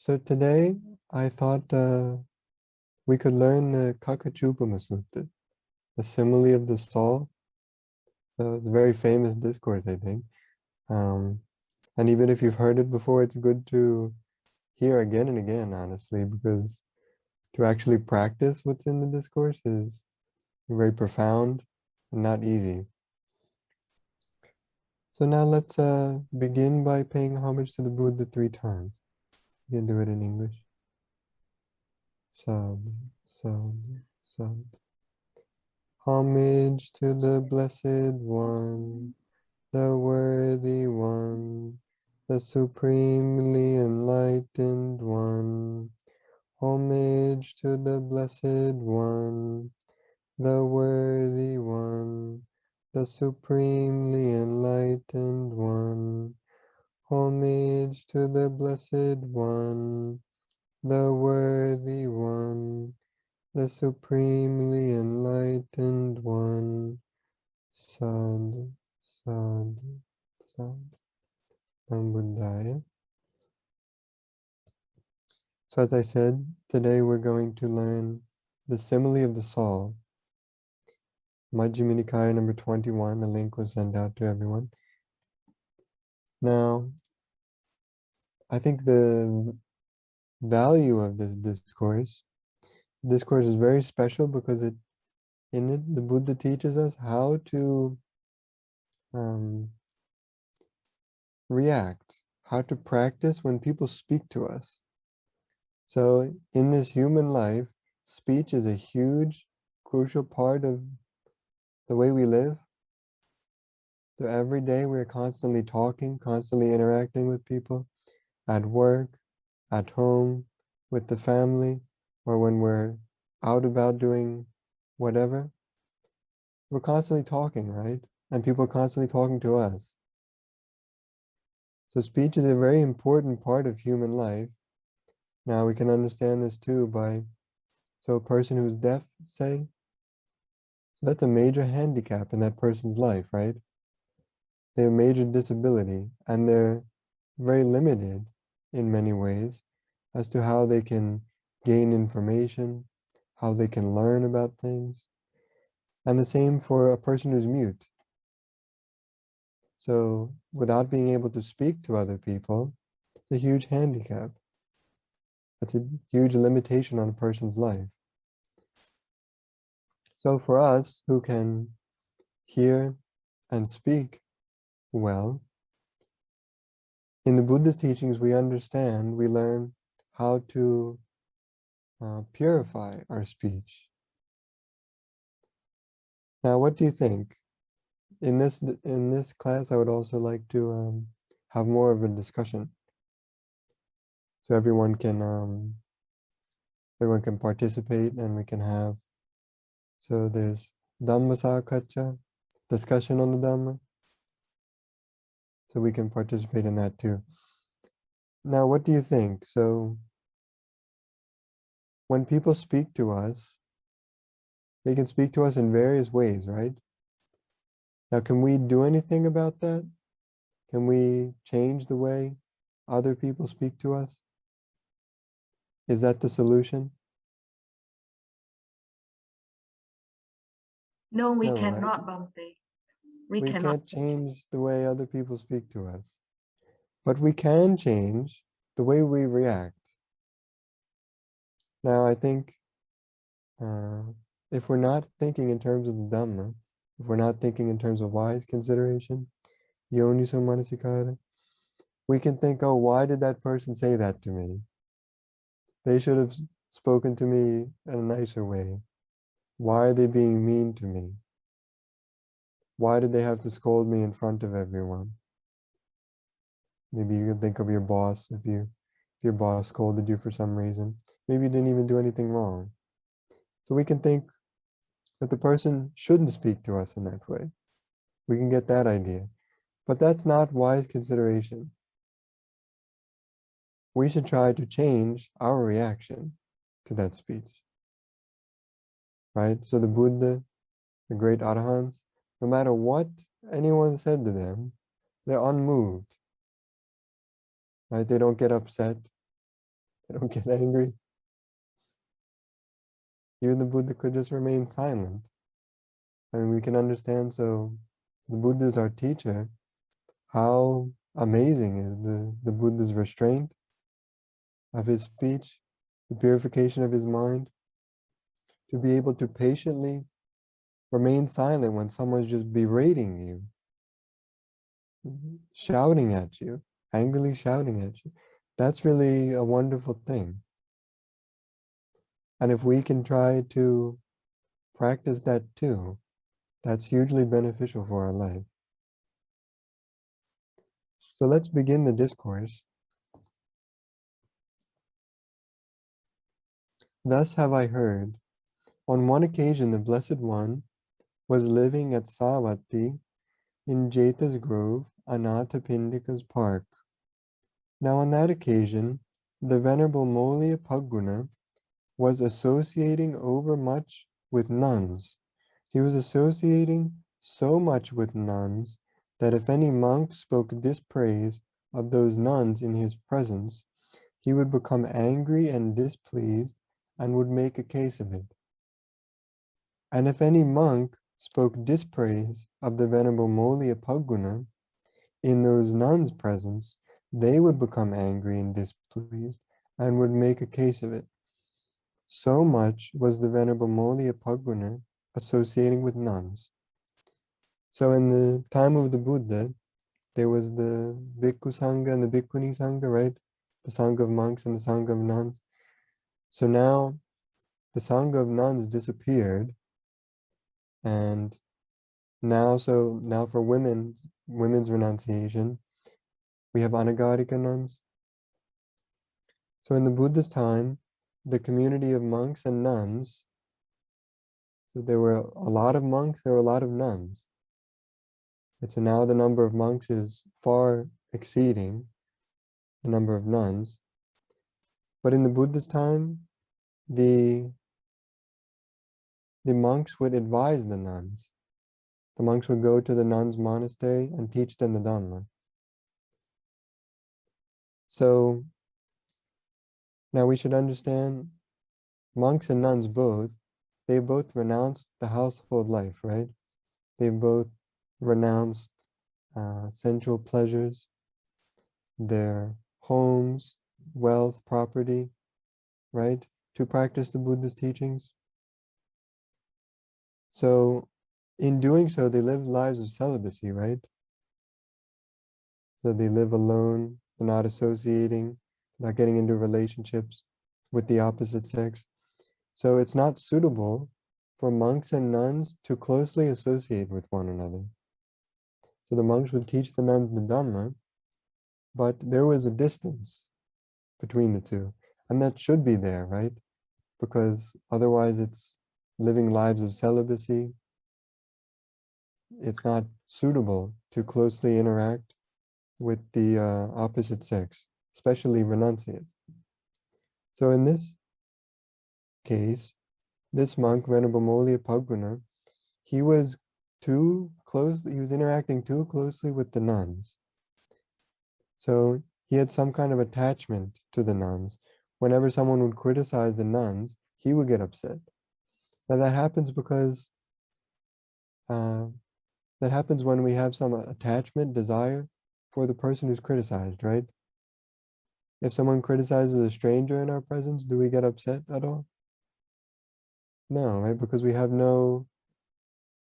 So today I thought we could learn the Kakacūpamasutta, the simile of the soul. So it's a very famous discourse, I think. Um, and even if you've heard it before, it's good to hear again and again, honestly, because to actually practice what's in the discourse is very profound and not easy. So now let's begin by paying homage to the Buddha 3 times. You can do it in English. Sadhu, sadhu, sadhu. Homage to the Blessed One, the Worthy One, the Supremely Enlightened One. Homage to the Blessed One, the Worthy One, the Supremely Enlightened One. Homage to the Blessed One, the Worthy One, the Supremely Enlightened One. Sadhu, sadhu, sadhu. Nam Buddhaya. So as I said, today we're going to learn the simile of the soul. Majjhima Nikaya number 21. A link was sent out to everyone. Now, I think the value of this discourse is very special because in it, the Buddha teaches us how to react, how to practice when people speak to us. So in this human life, speech is a huge, crucial part of the way we live. So every day we're constantly talking, constantly interacting with people, at work, at home, with the family, or when we're out about doing whatever. We're constantly talking, right? And people are constantly talking to us. So speech is a very important part of human life. Now we can understand this too by, so a person who's deaf, say, so that's a major handicap in that person's life, right? They have a major disability and they're very limited in many ways as to how they can gain information, how they can learn about things. And the same for a person who's mute. So without being able to speak to other people, it's a huge handicap. That's a huge limitation on a person's life. So for us who can hear and speak well, in the Buddha's teachings we understand, we learn how to purify our speech. Now, what do you think? In this class, I would also like to have more of a discussion, so everyone can participate, and we can have. So there's Dhamma Sakhacha, discussion on the Dhamma. So we can participate in that too. Now, what do you think? So when people speak to us, they can speak to us in various ways, right? Now, can we do anything about that? Can we change the way other people speak to us? Is that the solution? No, we No, right? cannot, Bhante. We We cannot. can't change the way other people speak to us, but we can change the way we react. Now, I think if we're not thinking in terms of the Dhamma, if we're not thinking in terms of wise consideration, yoniso manasikara, we can think, oh, why did that person say that to me? They should have spoken to me in a nicer way. Why are they being mean to me? Why did they have to scold me in front of everyone? Maybe you can think of your boss if your boss scolded you for some reason. Maybe you didn't even do anything wrong. So we can think that the person shouldn't speak to us in that way. We can get that idea. But that's not wise consideration. We should try to change our reaction to that speech. Right? So the Buddha, the great Arahants, no matter what anyone said to them, they're unmoved. Right? They don't get upset. They don't get angry. Even the Buddha could just remain silent. I mean, we can understand, so the Buddha is our teacher. How amazing is the Buddha's restraint of his speech, the purification of his mind, to be able to patiently remain silent when someone's just berating you, shouting at you, angrily shouting at you. That's really a wonderful thing. And if we can try to practice that too, that's hugely beneficial for our life. So let's begin the discourse. Thus have I heard, on one occasion the Blessed One was living at Savatthi in Jeta's Grove, Anathapindika's park. Now on that occasion, the Venerable Molia Paguna was associating overmuch with nuns. He was associating so much with nuns that if any monk spoke dispraise of those nuns in his presence, he would become angry and displeased and would make a case of it. And if any monk spoke dispraise of the Venerable Molia Paguna in those nuns' presence, they would become angry and displeased and would make a case of it. So much was the Venerable Molia Paguna associating with nuns. So in the time of the Buddha, there was the Bhikkhu Sangha and the Bhikkhuni Sangha, right? The Sangha of monks and the Sangha of nuns. So now the Sangha of nuns disappeared, and now for women's renunciation, we have Anagarika nuns. So in the Buddha's time, the community of monks and nuns, so there were a lot of monks, there were a lot of nuns. And so now the number of monks is far exceeding the number of nuns. But in the Buddha's time, the monks would advise the nuns. The monks would go to the nuns' monastery and teach them the Dharma. So now we should understand, monks and nuns they both renounced the household life, right? They both renounced sensual pleasures, their homes, wealth, property, right? To practice the Buddha's teachings. So in doing so, they live lives of celibacy, right? So they live alone, they're not associating, not getting into relationships with the opposite sex. So it's not suitable for monks and nuns to closely associate with one another. So the monks would teach the nuns the Dharma, but there was a distance between the two. And that should be there, right? Because otherwise it's living lives of celibacy. It's not suitable to closely interact with the opposite sex, especially renunciates. So in this case, this monk, Venerable Molia Paguna, he was interacting too closely with the nuns. So he had some kind of attachment to the nuns. Whenever someone would criticize the nuns, he would get upset. Now that happens because that happens when we have some attachment, desire for the person who's criticized, right? If someone criticizes a stranger in our presence, do we get upset at all? No, right? Because we have no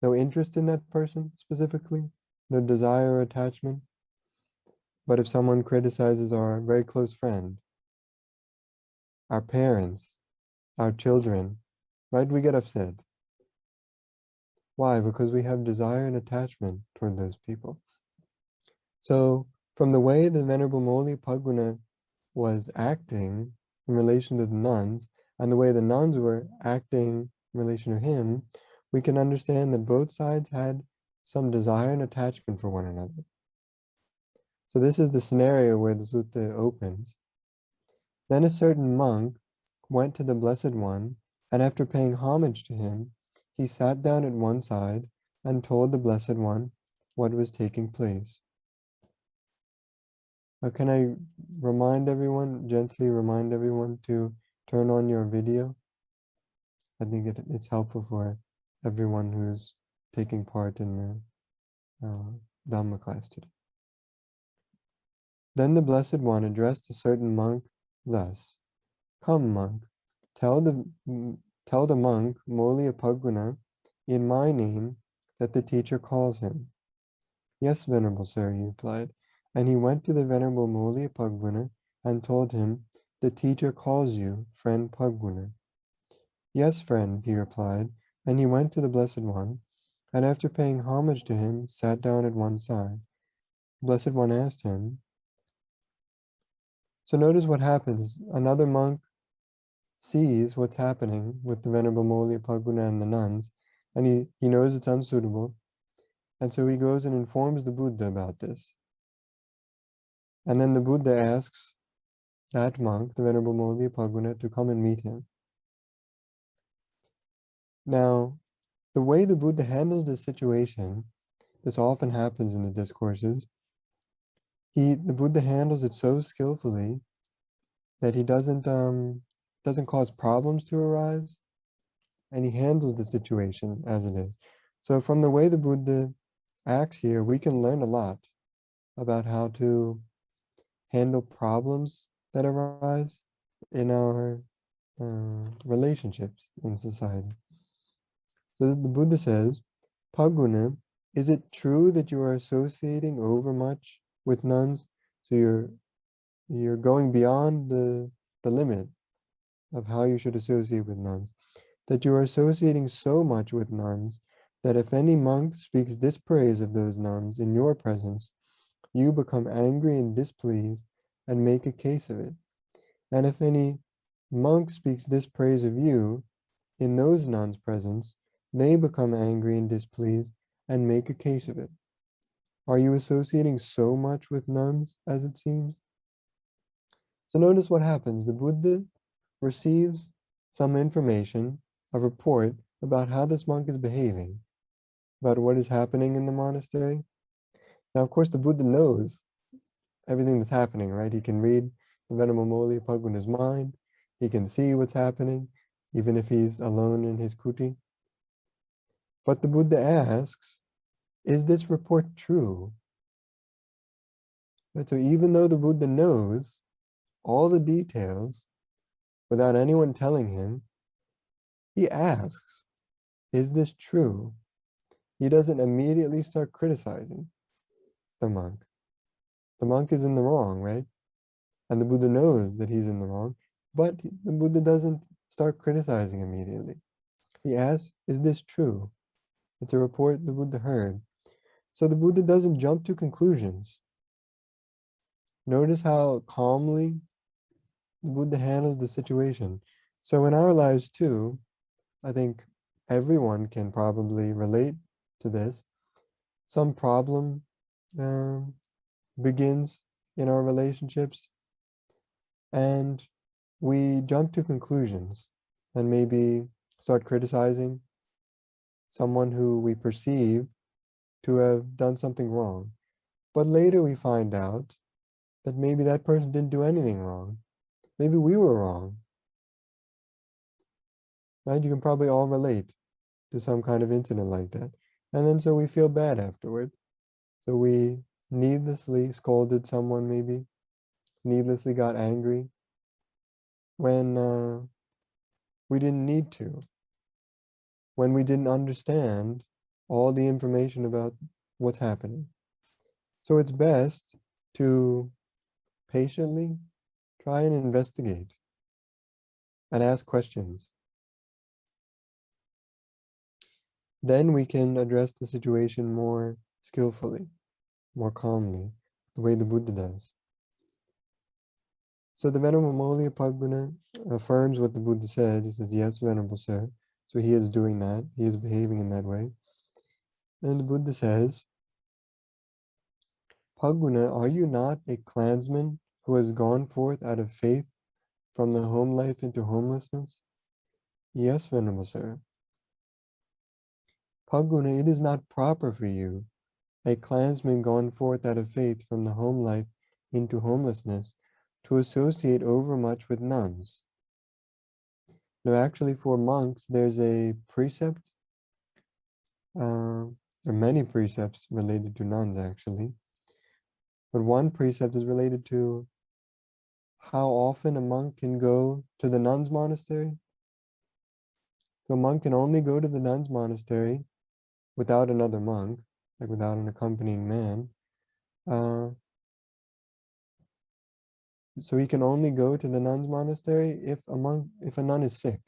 interest in that person specifically, no desire or attachment. But if someone criticizes our very close friend, our parents, our children, right, we get upset. Why? Because we have desire and attachment toward those people. So from the way the Venerable Molia Paguna was acting in relation to the nuns, and the way the nuns were acting in relation to him, we can understand that both sides had some desire and attachment for one another. So this is the scenario where the sutta opens. Then a certain monk went to the Blessed One, and after paying homage to him, he sat down at one side and told the Blessed One what was taking place. Can I gently remind everyone to turn on your video? I think it's helpful for everyone who's taking part in the Dharma class today. Then the Blessed One addressed a certain monk thus: "Come, monk, tell the monk Moliyapaguna in my name that the teacher calls him." "Yes, Venerable Sir," he replied, and he went to the Venerable Moliyapaguna and told him, "The teacher calls you, friend Paguna." "Yes, friend," he replied, and he went to the Blessed One, and after paying homage to him, sat down at one side. The Blessed One asked him, so notice what happens. Another monk sees what's happening with the Venerable Moliyapaguna and the nuns, and he knows it's unsuitable, and so he goes and informs the Buddha about this. And then the Buddha asks that monk, the Venerable Moliyapaguna, to come and meet him. Now, the way the Buddha handles this situation, this often happens in the discourses, the Buddha handles it so skillfully that he doesn't cause problems to arise, and he handles the situation as it is. So from the way the Buddha acts here, we can learn a lot about how to handle problems that arise in our relationships in society. So the Buddha says, "Paguna, is it true that you are associating overmuch with nuns? So you're going beyond the limit of how you should associate with nuns, that you are associating so much with nuns that if any monk speaks dispraise of those nuns in your presence, you become angry and displeased and make a case of it. And if any monk speaks dispraise of you in those nuns' presence, they become angry and displeased and make a case of it. Are you associating so much with nuns as it seems?" So notice what happens. The Buddha receives some information, a report about how this monk is behaving, about what is happening in the monastery. Now, of course, the Buddha knows everything that's happening, right? He can read the Venerable Moliyapagguna's mind. He can see what's happening, even if he's alone in his kuti. But the Buddha asks, is this report true? Right? So even though the Buddha knows all the details without anyone telling him, he asks, is this true? He doesn't immediately start criticizing the monk. The monk is in the wrong, right? And the Buddha knows that he's in the wrong, but the Buddha doesn't start criticizing immediately. He asks, is this true? It's a report the Buddha heard. So the Buddha doesn't jump to conclusions. Notice how calmly the Buddha handles the situation. So in our lives too, I think everyone can probably relate to this. Some problem begins in our relationships, and we jump to conclusions and maybe start criticizing someone who we perceive to have done something wrong. But later we find out that maybe that person didn't do anything wrong. Maybe we were wrong. Right? You can probably all relate to some kind of incident like that. And then so we feel bad afterward. So we needlessly scolded someone, maybe, needlessly got angry when we didn't need to, when we didn't understand all the information about what's happening. So it's best to patiently try and investigate and ask questions. Then we can address the situation more skillfully, more calmly, the way the Buddha does. So the Venerable Moliyapaguna affirms what the Buddha said. He says, yes, Venerable Sir. So he is doing that. He is behaving in that way. And the Buddha says, Paguna, are you not a clansman who has gone forth out of faith from the home life into homelessness? Yes, Venerable Sir. Paguna, it is not proper for you, a clansman gone forth out of faith from the home life into homelessness to associate overmuch with nuns. Now, actually, for monks, there's a precept, there are many precepts related to nuns, actually. But one precept is related to how often a monk can go to the nuns' monastery. So a monk can only go to the nuns' monastery without another monk, like without an accompanying man. So he can only go to the nuns' monastery if a nun is sick.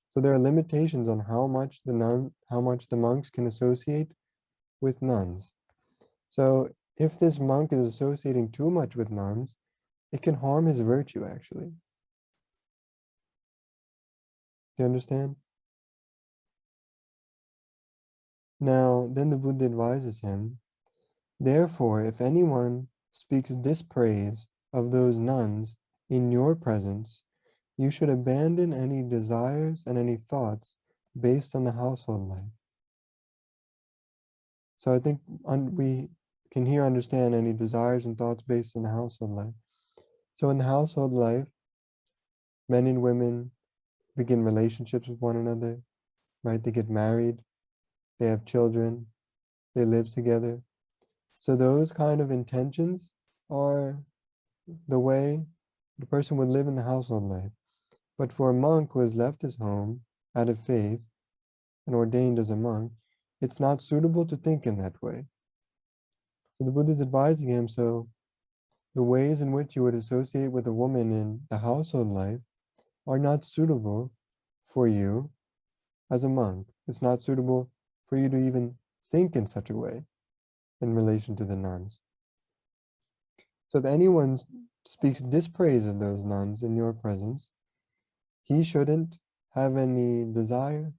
So there are limitations on how much the monks can associate with nuns. So if this monk is associating too much with nuns, it can harm his virtue, actually. Do you understand? Now, then the Buddha advises him, therefore, if anyone speaks dispraise of those nuns in your presence, you should abandon any desires and any thoughts based on the household life. So I think we can here understand any desires and thoughts based on the household life. So in the household life, men and women begin relationships with one another, right? They get married, they have children, they live together. So those kind of intentions are the way the person would live in the household life. But for a monk who has left his home out of faith and ordained as a monk, it's not suitable to think in that way. So the Buddha is advising him, so the ways in which you would associate with a woman in the household life are not suitable for you as a monk. It's not suitable for you to even think in such a way in relation to the nuns. So if anyone speaks dispraise of those nuns in your presence, he shouldn't have any desire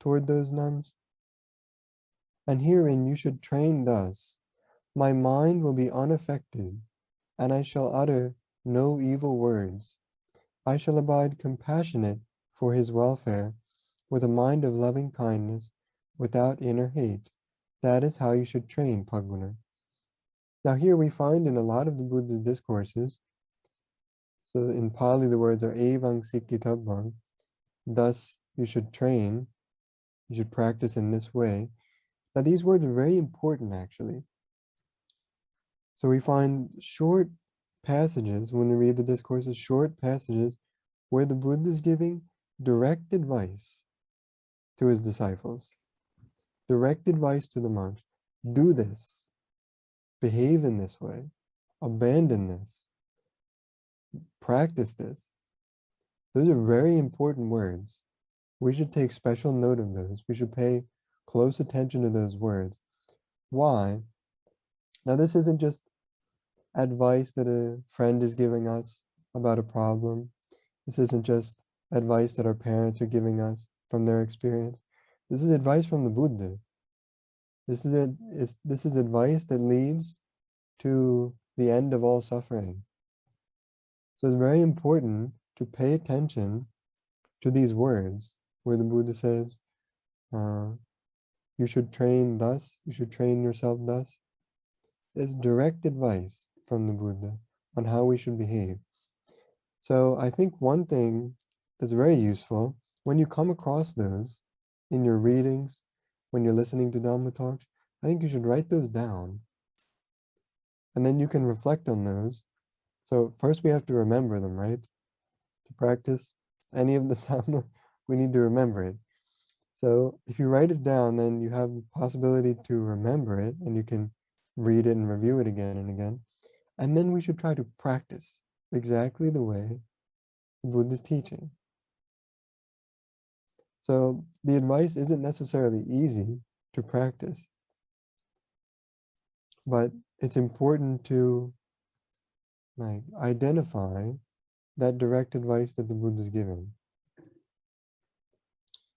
toward those nuns. And herein you should train thus, my mind will be unaffected, and I shall utter no evil words. I shall abide compassionate for his welfare, with a mind of loving kindness, without inner hate. That is how you should train Paguna. Now here we find in a lot of the Buddha's discourses, so in Pali the words are evang sikkhitabang, thus you should train, you should practice in this way. Now these words are very important actually. So we find short passages, when we read the discourses, short passages where the Buddha is giving direct advice to his disciples, direct advice to the monks. Do this, behave in this way, abandon this, practice this. Those are very important words. We should take special note of those. We should pay close attention to those words. Why? Now, this isn't just advice that a friend is giving us about a problem. This isn't just advice that our parents are giving us from their experience. This is advice from the Buddha. This is advice that leads to the end of all suffering. So it's very important to pay attention to these words where the Buddha says, you should train thus, you should train yourself thus. It's direct advice from the Buddha on how we should behave. So I think one thing that's very useful, when you come across those in your readings, when you're listening to Dharma talks, I think you should write those down. And then you can reflect on those. So first we have to remember them, right? To practice any of the Dharma, we need to remember it. So if you write it down, then you have the possibility to remember it, and you can read it and review it again and again. And then we should try to practice exactly the way the Buddha is teaching. So the advice isn't necessarily easy to practice, but it's important to identify that direct advice that the Buddha is giving.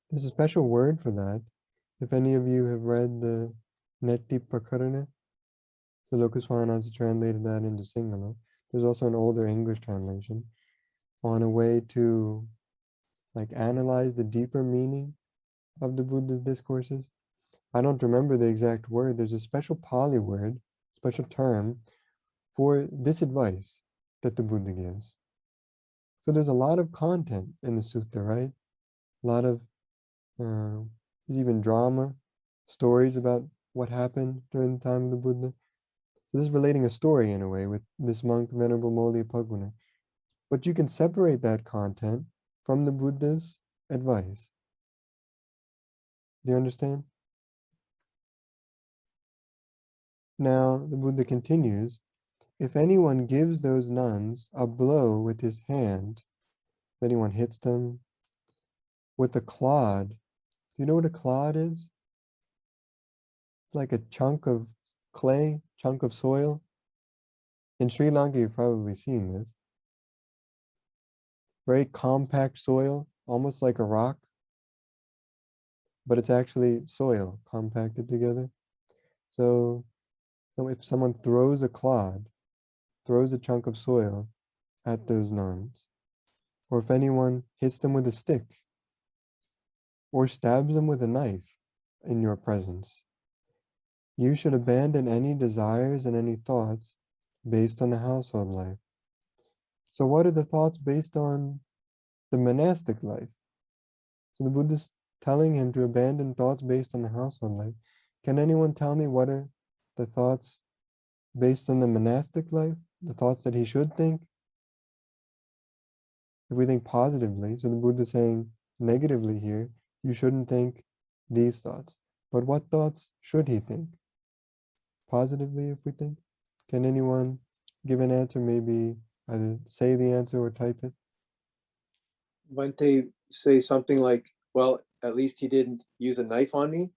There's a special word for that. If any of you have read the Neti Pakarana, so Lokaswana has translated that into Sinhala. There's also an older English translation on a way to analyze the deeper meaning of the Buddha's discourses. I don't remember the exact word. There's a special Pali word, special term, for this advice that the Buddha gives. So there's a lot of content in the sutta, right? A lot of even drama, stories about what happened during the time of the Buddha. So this is relating a story in a way with this monk, Venerable Moli Paguna. But you can separate that content from the Buddha's advice. Do you understand? Now, the Buddha continues, if anyone gives those nuns a blow with his hand, if anyone hits them with a clod, do you know what a clod is? It's like a chunk of clay, chunk of soil. In Sri Lanka, you've probably seen this. Very compact soil, almost like a rock, but it's actually soil compacted together. So if someone throws a clod, throws a chunk of soil at those nuns, or if anyone hits them with a stick, or stabs them with a knife in your presence, you should abandon any desires and any thoughts based on the household life. So what are the thoughts based on the monastic life? So the Buddha's telling him to abandon thoughts based on the household life. Can anyone tell me what are the thoughts based on the monastic life? The thoughts that he should think? If we think positively, so the Buddha is saying negatively here, you shouldn't think these thoughts. But what thoughts should he think? Positively, if we think? Can anyone give an answer, maybe either say the answer or type it? Might they say something like, well, at least he didn't use a knife on me,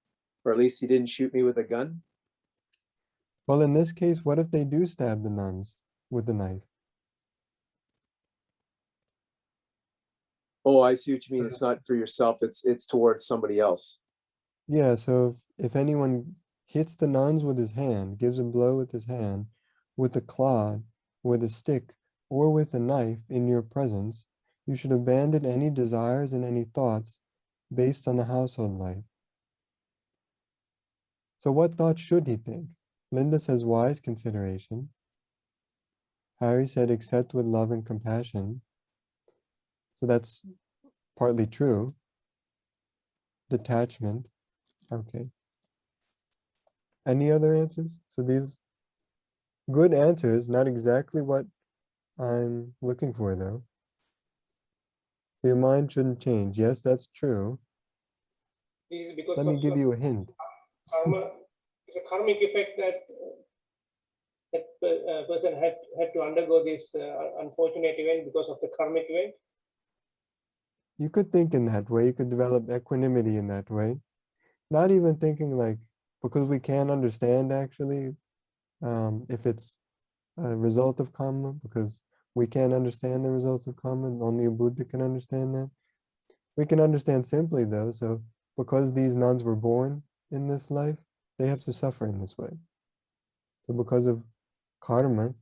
or at least he didn't shoot me with a gun? Well, in this case, what if they do stab the nuns with the knife? Oh, I see what you mean. It's not for yourself, it's towards somebody else. Yeah, so if anyone hits the nuns with his hand, gives a blow with his hand, with a clod, with a stick, or with a knife in your presence, you should abandon any desires and any thoughts based on the household life. So what thoughts should he think? Linda says wise consideration. Harry said accept with love and compassion. So that's partly true. Detachment. Okay. Any other answers? So these good answers, not exactly what I'm looking for though. So your mind shouldn't change. Yes, that's true. Let me give you a hint. Karma is a karmic effect that person had to undergo this unfortunate event because of the karmic event. You could think in that way. You could develop equanimity in that way. Not even thinking like, because we can't understand actually if it's a result of karma, because we can't understand the results of karma. Only a Buddha can understand that. We can understand simply though. So because these nuns were born in this life, they have to suffer in this way. So because of karma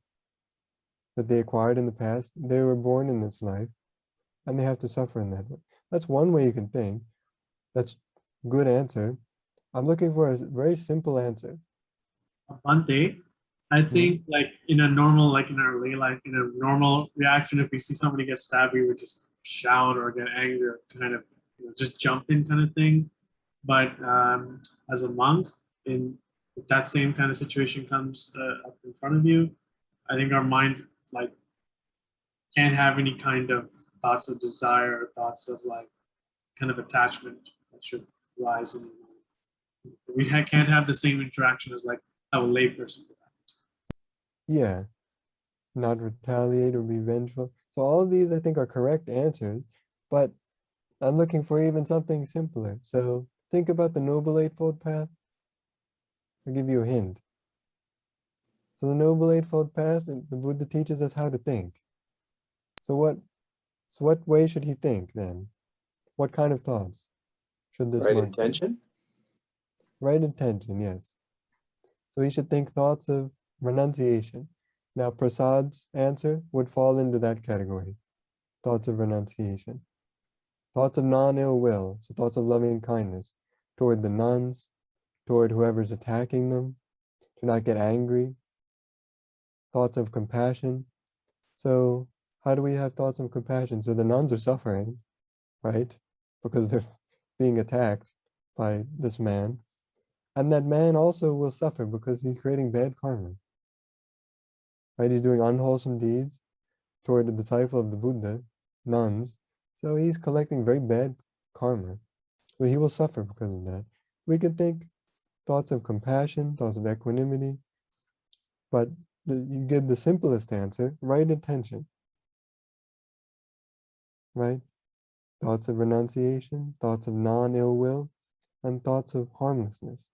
that they acquired in the past, they were born in this life and they have to suffer in that way. That's one way you can think. That's a good answer. I'm looking for a very simple answer. Bhante, I think like in a normal, like in our daily life, in a normal reaction, if we see somebody get stabbed, we would just shout or get angry or kind of just jump in kind of thing. But as a monk, if that same kind of situation comes up in front of you, I think our mind like can't have any kind of thoughts of desire or thoughts of like kind of attachment that should rise in your mind. We can't have the same interaction as like how a layperson would have. Yeah, not retaliate or be vengeful. So all of these I think are correct answers, but I'm looking for even something simpler. So think about the Noble Eightfold Path. I'll give you a hint. So the Noble Eightfold Path, the Buddha teaches us how to think. So what way should he think then? What kind of thoughts should this Right monk think? intention? Right intention, yes. So he should think thoughts of renunciation. Now Prasad's answer would fall into that category. Thoughts of renunciation. Thoughts of non-ill will, so thoughts of loving kindness toward the nuns, toward whoever's attacking them, to not get angry. thoughts of compassion. So how do we have thoughts of compassion? So the nuns are suffering, right? Because they're being attacked by this man. And that man also will suffer because he's creating bad karma. Right? He's doing unwholesome deeds toward the disciple of the Buddha, nuns. So he's collecting very bad karma. So he will suffer because of that. We could think thoughts of compassion, thoughts of equanimity, but you get the simplest answer, right attention. Right? Thoughts of renunciation, thoughts of non-ill will, and thoughts of harmlessness.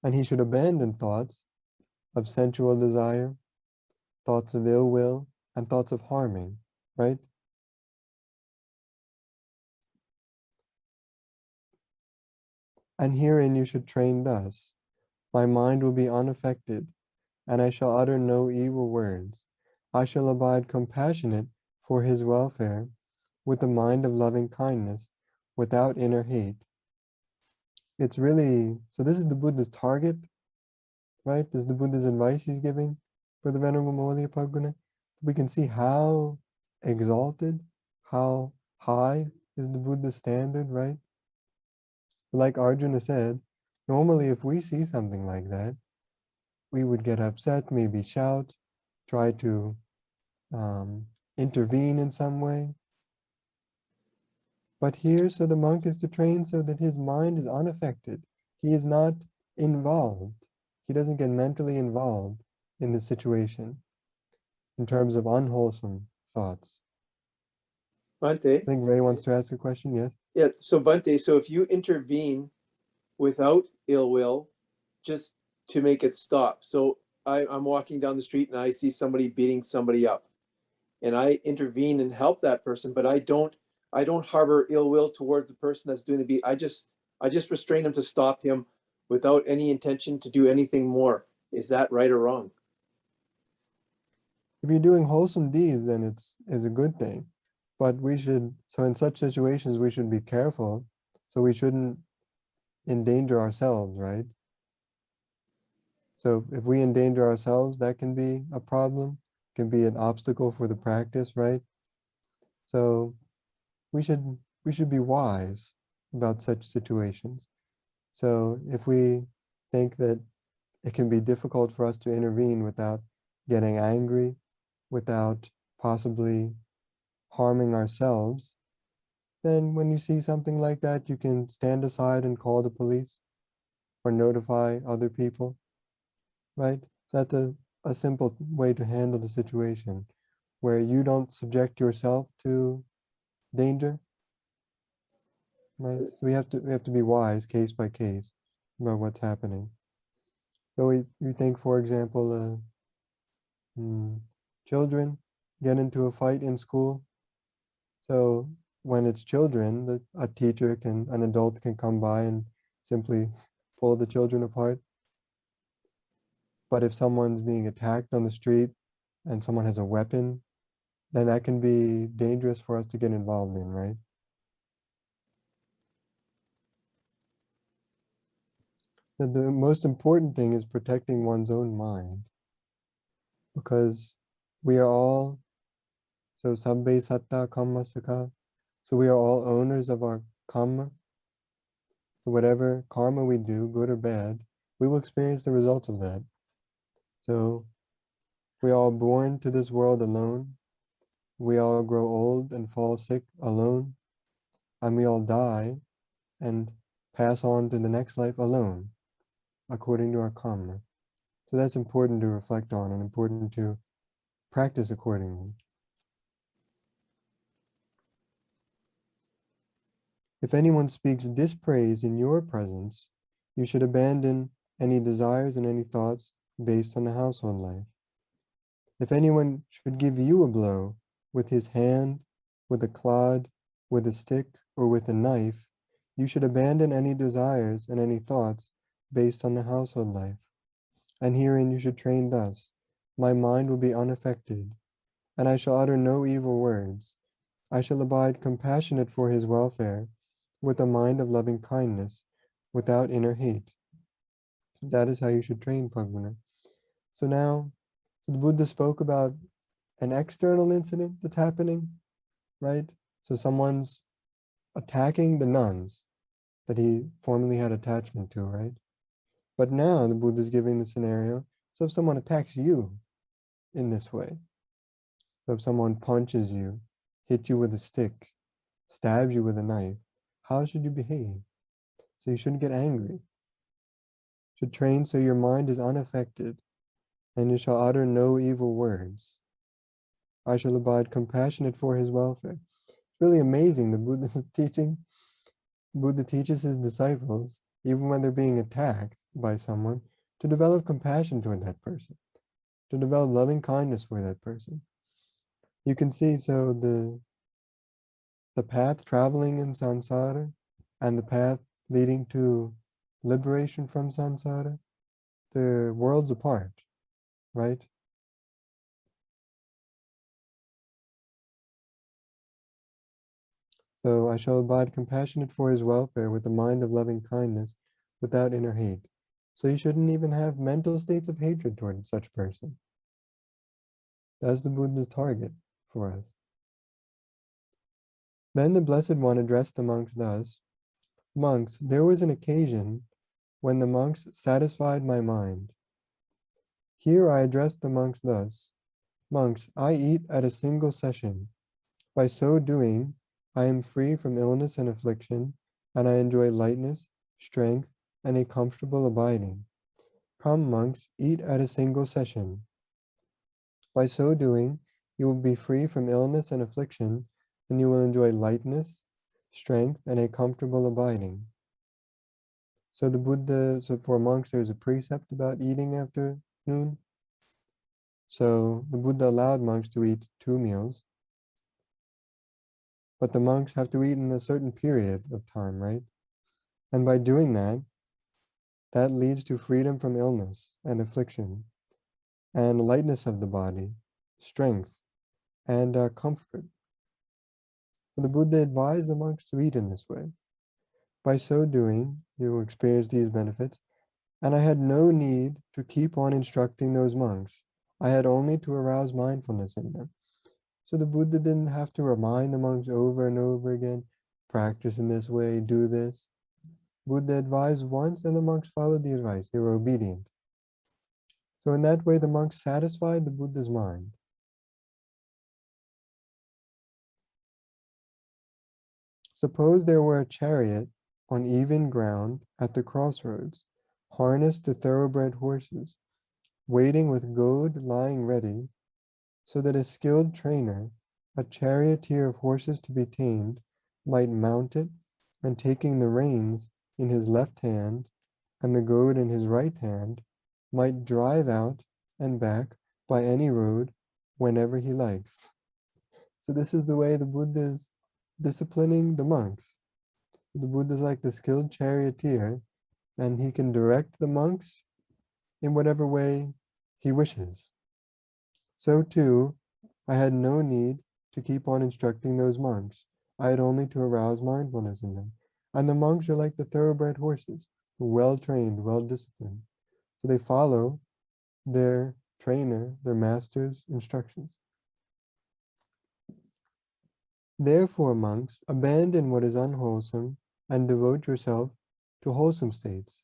And he should abandon thoughts of sensual desire, thoughts of ill will, and thoughts of harming, right? And herein you should train thus. My mind will be unaffected, and I shall utter no evil words. I shall abide compassionate for his welfare, with a mind of loving kindness, without inner hate. It's really, so this is the Buddha's target, right? This is the Buddha's advice he's giving for the Venerable Mauliyapaguna. We can see how exalted, how high is the Buddha's standard, right? Like Arjuna said, normally if we see something like that, we would get upset, maybe shout, try to intervene in some way. But here, so the monk is to train so that his mind is unaffected. He is not involved. He doesn't get mentally involved in the situation in terms of unwholesome thoughts. Bhante, I think Ray wants to ask a question, yes? yeah, so Bhante, so if you intervene without ill will, just to make it stop. So I'm walking down the street and I see somebody beating somebody up, and I intervene and help that person, but I don't harbor ill will towards the person that's doing the beat. I just restrain him to stop him without any intention to do anything more. Is that right or wrong? If you're doing wholesome deeds, then it's a good thing. But we should, so in such situations, we should be careful. So we shouldn't endanger ourselves, right? So if we endanger ourselves, that can be a problem, can be an obstacle for the practice, right? So we should be wise about such situations. So if we think that it can be difficult for us to intervene without getting angry, without possibly harming ourselves, then when you see something like that, you can stand aside and call the police or notify other people, right? So that's a simple way to handle the situation where you don't subject yourself to danger, right? So we have to be wise case by case about what's happening. So we think, for example, children get into a fight in school. So when it's children, a teacher an adult can come by and simply pull the children apart. But if someone's being attacked on the street and someone has a weapon, then that can be dangerous for us to get involved in, right? The most important thing is protecting one's own mind, because we are all, so sabbe satta kammasaka, so we are all owners of our karma. So whatever karma we do, good or bad, we will experience the results of that. So we are all born to this world alone. We all grow old and fall sick alone. And we all die and pass on to the next life alone, according to our karma. So that's important to reflect on and important to practice accordingly. If anyone speaks dispraise in your presence, you should abandon any desires and any thoughts based on the household life. If anyone should give you a blow with his hand, with a clod, with a stick, or with a knife, you should abandon any desires and any thoughts based on the household life. And herein you should train thus. My mind will be unaffected, and I shall utter no evil words. I shall abide compassionate for his welfare, with a mind of loving kindness, without inner hate. That is how you should train Paguna. So now, the Buddha spoke about an external incident that's happening, right? So someone's attacking the nuns that he formerly had attachment to, right? But now the Buddha is giving the scenario. So if someone attacks you in this way, so if someone punches you, hits you with a stick, stabs you with a knife, how should you behave? So you shouldn't get angry. You should train so your mind is unaffected, and you shall utter no evil words. I shall abide compassionate for his welfare. It's really amazing. The Buddha is teaching. Buddha teaches his disciples, even when they're being attacked by someone, to develop compassion toward that person, to develop loving kindness for that person. You can see, so the path traveling in samsara and the path leading to liberation from samsara, they're worlds apart, right? So I shall abide compassionate for his welfare with a mind of loving kindness without inner hate. So you shouldn't even have mental states of hatred toward such person. That's the Buddha's target for us. Then the Blessed One addressed the monks thus, Monks, there was an occasion when the monks satisfied my mind. Here I addressed the monks thus, Monks, I eat at a single session. By so doing, I am free from illness and affliction, and I enjoy lightness, strength, and a comfortable abiding. Come, monks, eat at a single session. By so doing, you will be free from illness and affliction, and you will enjoy lightness, strength, and a comfortable abiding. So the Buddha, so for monks, there's a precept about eating after noon. So the Buddha allowed monks to eat 2 meals, but the monks have to eat in a certain period of time, right? And by doing that, that leads to freedom from illness and affliction, and lightness of the body, strength, and comfort. So the Buddha advised the monks to eat in this way. By so doing, you will experience these benefits, and I had no need to keep on instructing those monks. I had only to arouse mindfulness in them. So the Buddha didn't have to remind the monks over and over again, practice in this way, do this. Buddha advised once, and the monks followed the advice. They were obedient. So in that way, the monks satisfied the Buddha's mind. Suppose there were a chariot on even ground at the crossroads, harnessed to thoroughbred horses, waiting with goad lying ready, so that a skilled trainer, a charioteer of horses to be tamed, might mount it, and taking the reins in his left hand and the goad in his right hand, might drive out and back by any road whenever he likes. So this is the way the Buddha is disciplining the monks. The Buddha is like the skilled charioteer, and he can direct the monks in whatever way he wishes. So too, I had no need to keep on instructing those monks. I had only to arouse mindfulness in them. And the monks are like the thoroughbred horses, well-trained, well-disciplined. So they follow their trainer, their master's instructions. Therefore, monks, abandon what is unwholesome and devote yourself to wholesome states,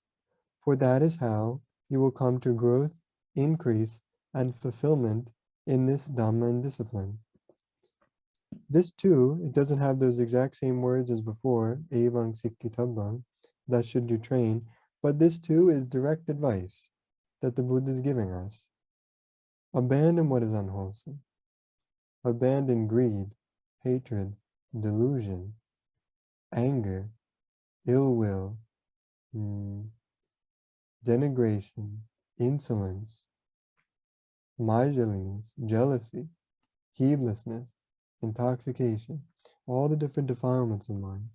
for that is how you will come to growth, increase, and fulfillment in this Dhamma and discipline. This too, it doesn't have those exact same words as before, evang sikkitabang, thus should you train, but this too is direct advice that the Buddha is giving us. Abandon what is unwholesome. Abandon greed, hatred, delusion, anger, ill will, denigration, insolence, miserliness, jealousy, heedlessness, intoxication, all the different defilements of mind.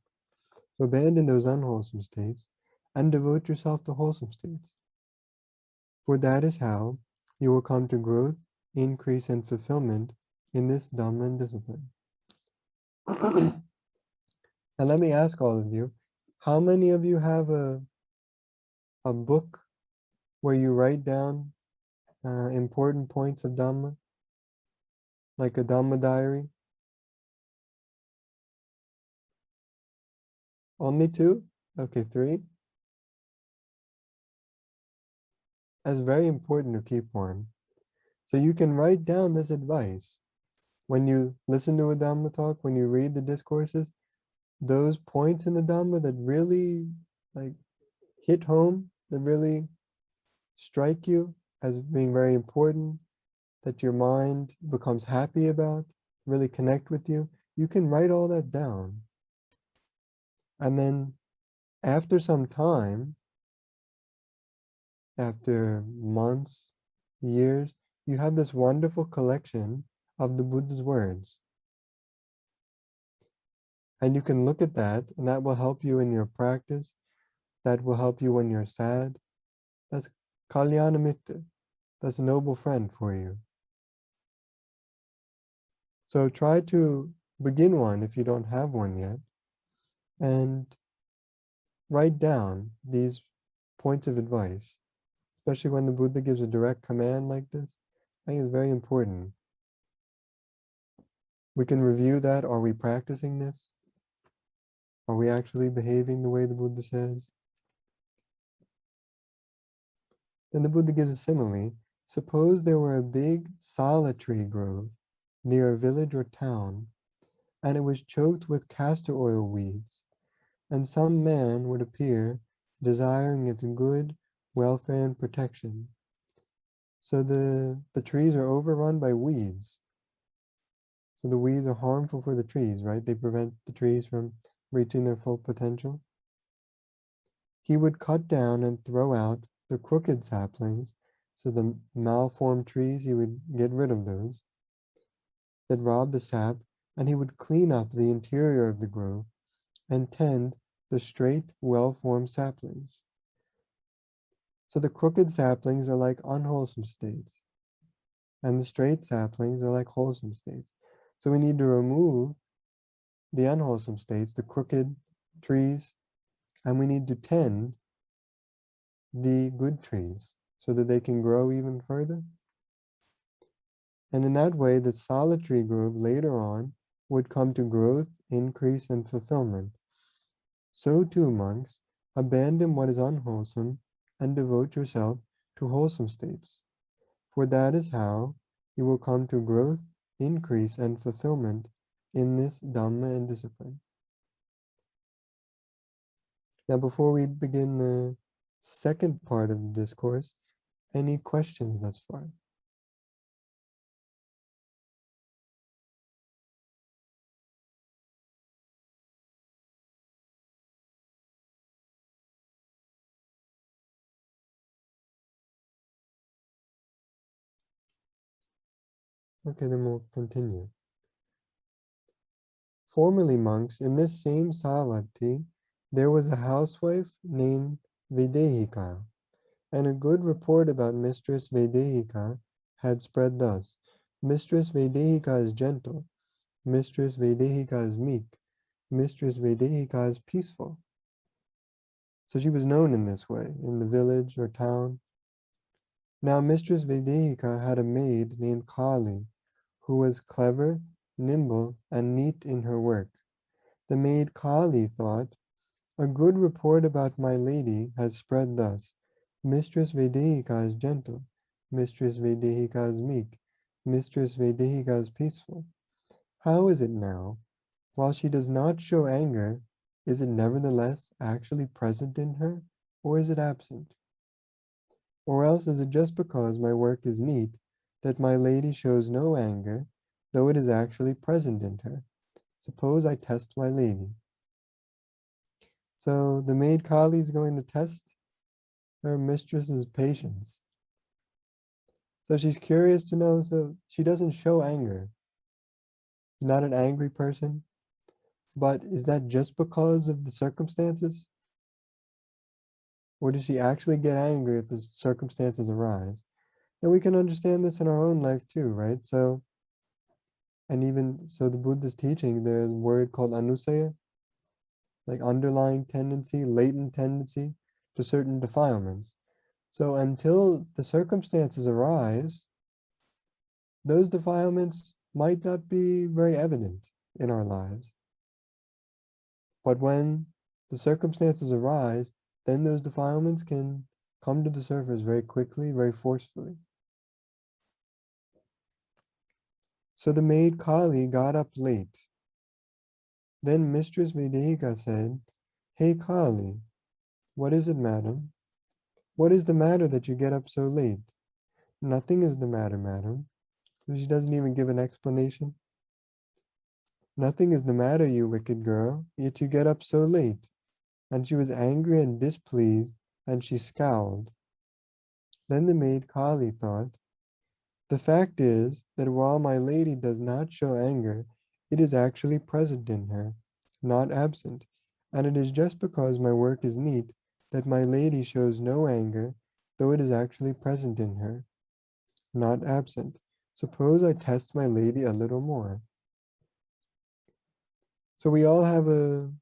So abandon those unwholesome states and devote yourself to wholesome states. For that is how you will come to growth, increase, and fulfillment in this Dhamma and discipline. And let me ask all of you, how many of you have a book where you write down important points of Dhamma, like a Dhamma diary? Only 2? Okay, 3. That's very important to keep one. So you can write down this advice. When you listen to a Dhamma talk, when you read the discourses, those points in the Dhamma that really like hit home, that really strike you as being very important, that your mind becomes happy about, really connect with you, you can write all that down. And then after some time, after months, years, you have this wonderful collection of the Buddha's words. And you can look at that, and that will help you in your practice. That will help you when you're sad. That's Kalyana Mitta. That's a noble friend for you. So try to begin one if you don't have one yet, and write down these points of advice, especially when the Buddha gives a direct command like this. I think it's very important. We can review that. Are we practicing this? Are we actually behaving the way the Buddha says? Then the Buddha gives a simile. Suppose there were a big sala tree grove near a village or town, and it was choked with castor oil weeds, and some man would appear desiring its good welfare and protection. So the trees are overrun by weeds. So the weeds are harmful for the trees, right? They prevent the trees from reaching their full potential. He would cut down and throw out the crooked saplings, so the malformed trees, he would get rid of those that rob the sap, and he would clean up the interior of the grove and tend the straight, well-formed saplings. So the crooked saplings are like unwholesome states, and the straight saplings are like wholesome states. So we need to remove the unwholesome states, the crooked trees, and we need to tend the good trees so that they can grow even further. And in that way, the solitary grove later on would come to growth, increase, and fulfillment. So too, monks, abandon what is unwholesome and devote yourself to wholesome states, for that is how you will come to growth, increase, and fulfillment in this Dhamma and discipline. Now, before we begin the second part of the discourse, any questions thus far? Okay, then we'll continue. Formerly, monks, in this same Savatthi, there was a housewife named Vedehika, and a good report about Mistress Vedehika had spread thus: Mistress Vedehika is gentle, Mistress Vedehika is meek, Mistress Vedehika is peaceful. So she was known in this way, in the village or town. Now Mistress Vedehika had a maid named Kali, who was clever, nimble, and neat in her work. The maid Kali thought, a good report about my lady has spread thus: Mistress Vedehika is gentle, Mistress Vedehika is meek, Mistress Vedehika is peaceful. How is it now? While she does not show anger, is it nevertheless actually present in her, or is it absent? Or else is it just because my work is neat that my lady shows no anger, though it is actually present in her? Suppose I test my lady. So the maid Kali is going to test her mistress's patience. So she's curious to know, so she doesn't show anger. She's not an angry person, but is that just because of the circumstances? Or does she actually get angry if the circumstances arise? And we can understand this in our own life too, right? So, and even so the Buddha's teaching, there's a word called anusaya, like underlying tendency, latent tendency to certain defilements. So until the circumstances arise, those defilements might not be very evident in our lives. But when the circumstances arise, then those defilements can come to the surface very quickly, very forcefully. So the maid Kali got up late. Then Mistress Vedika said, "Hey Kali, what is it, madam? What is the matter that you get up so late?" "Nothing is the matter, madam." She doesn't even give an explanation. "Nothing is the matter, you wicked girl, yet you get up so late." And she was angry and displeased, and she scowled. Then the maid Kali thought, "The fact is that while my lady does not show anger, it is actually present in her, not absent. And it is just because my work is neat that my lady shows no anger, though it is actually present in her, not absent. Suppose I test my lady a little more." So we all have a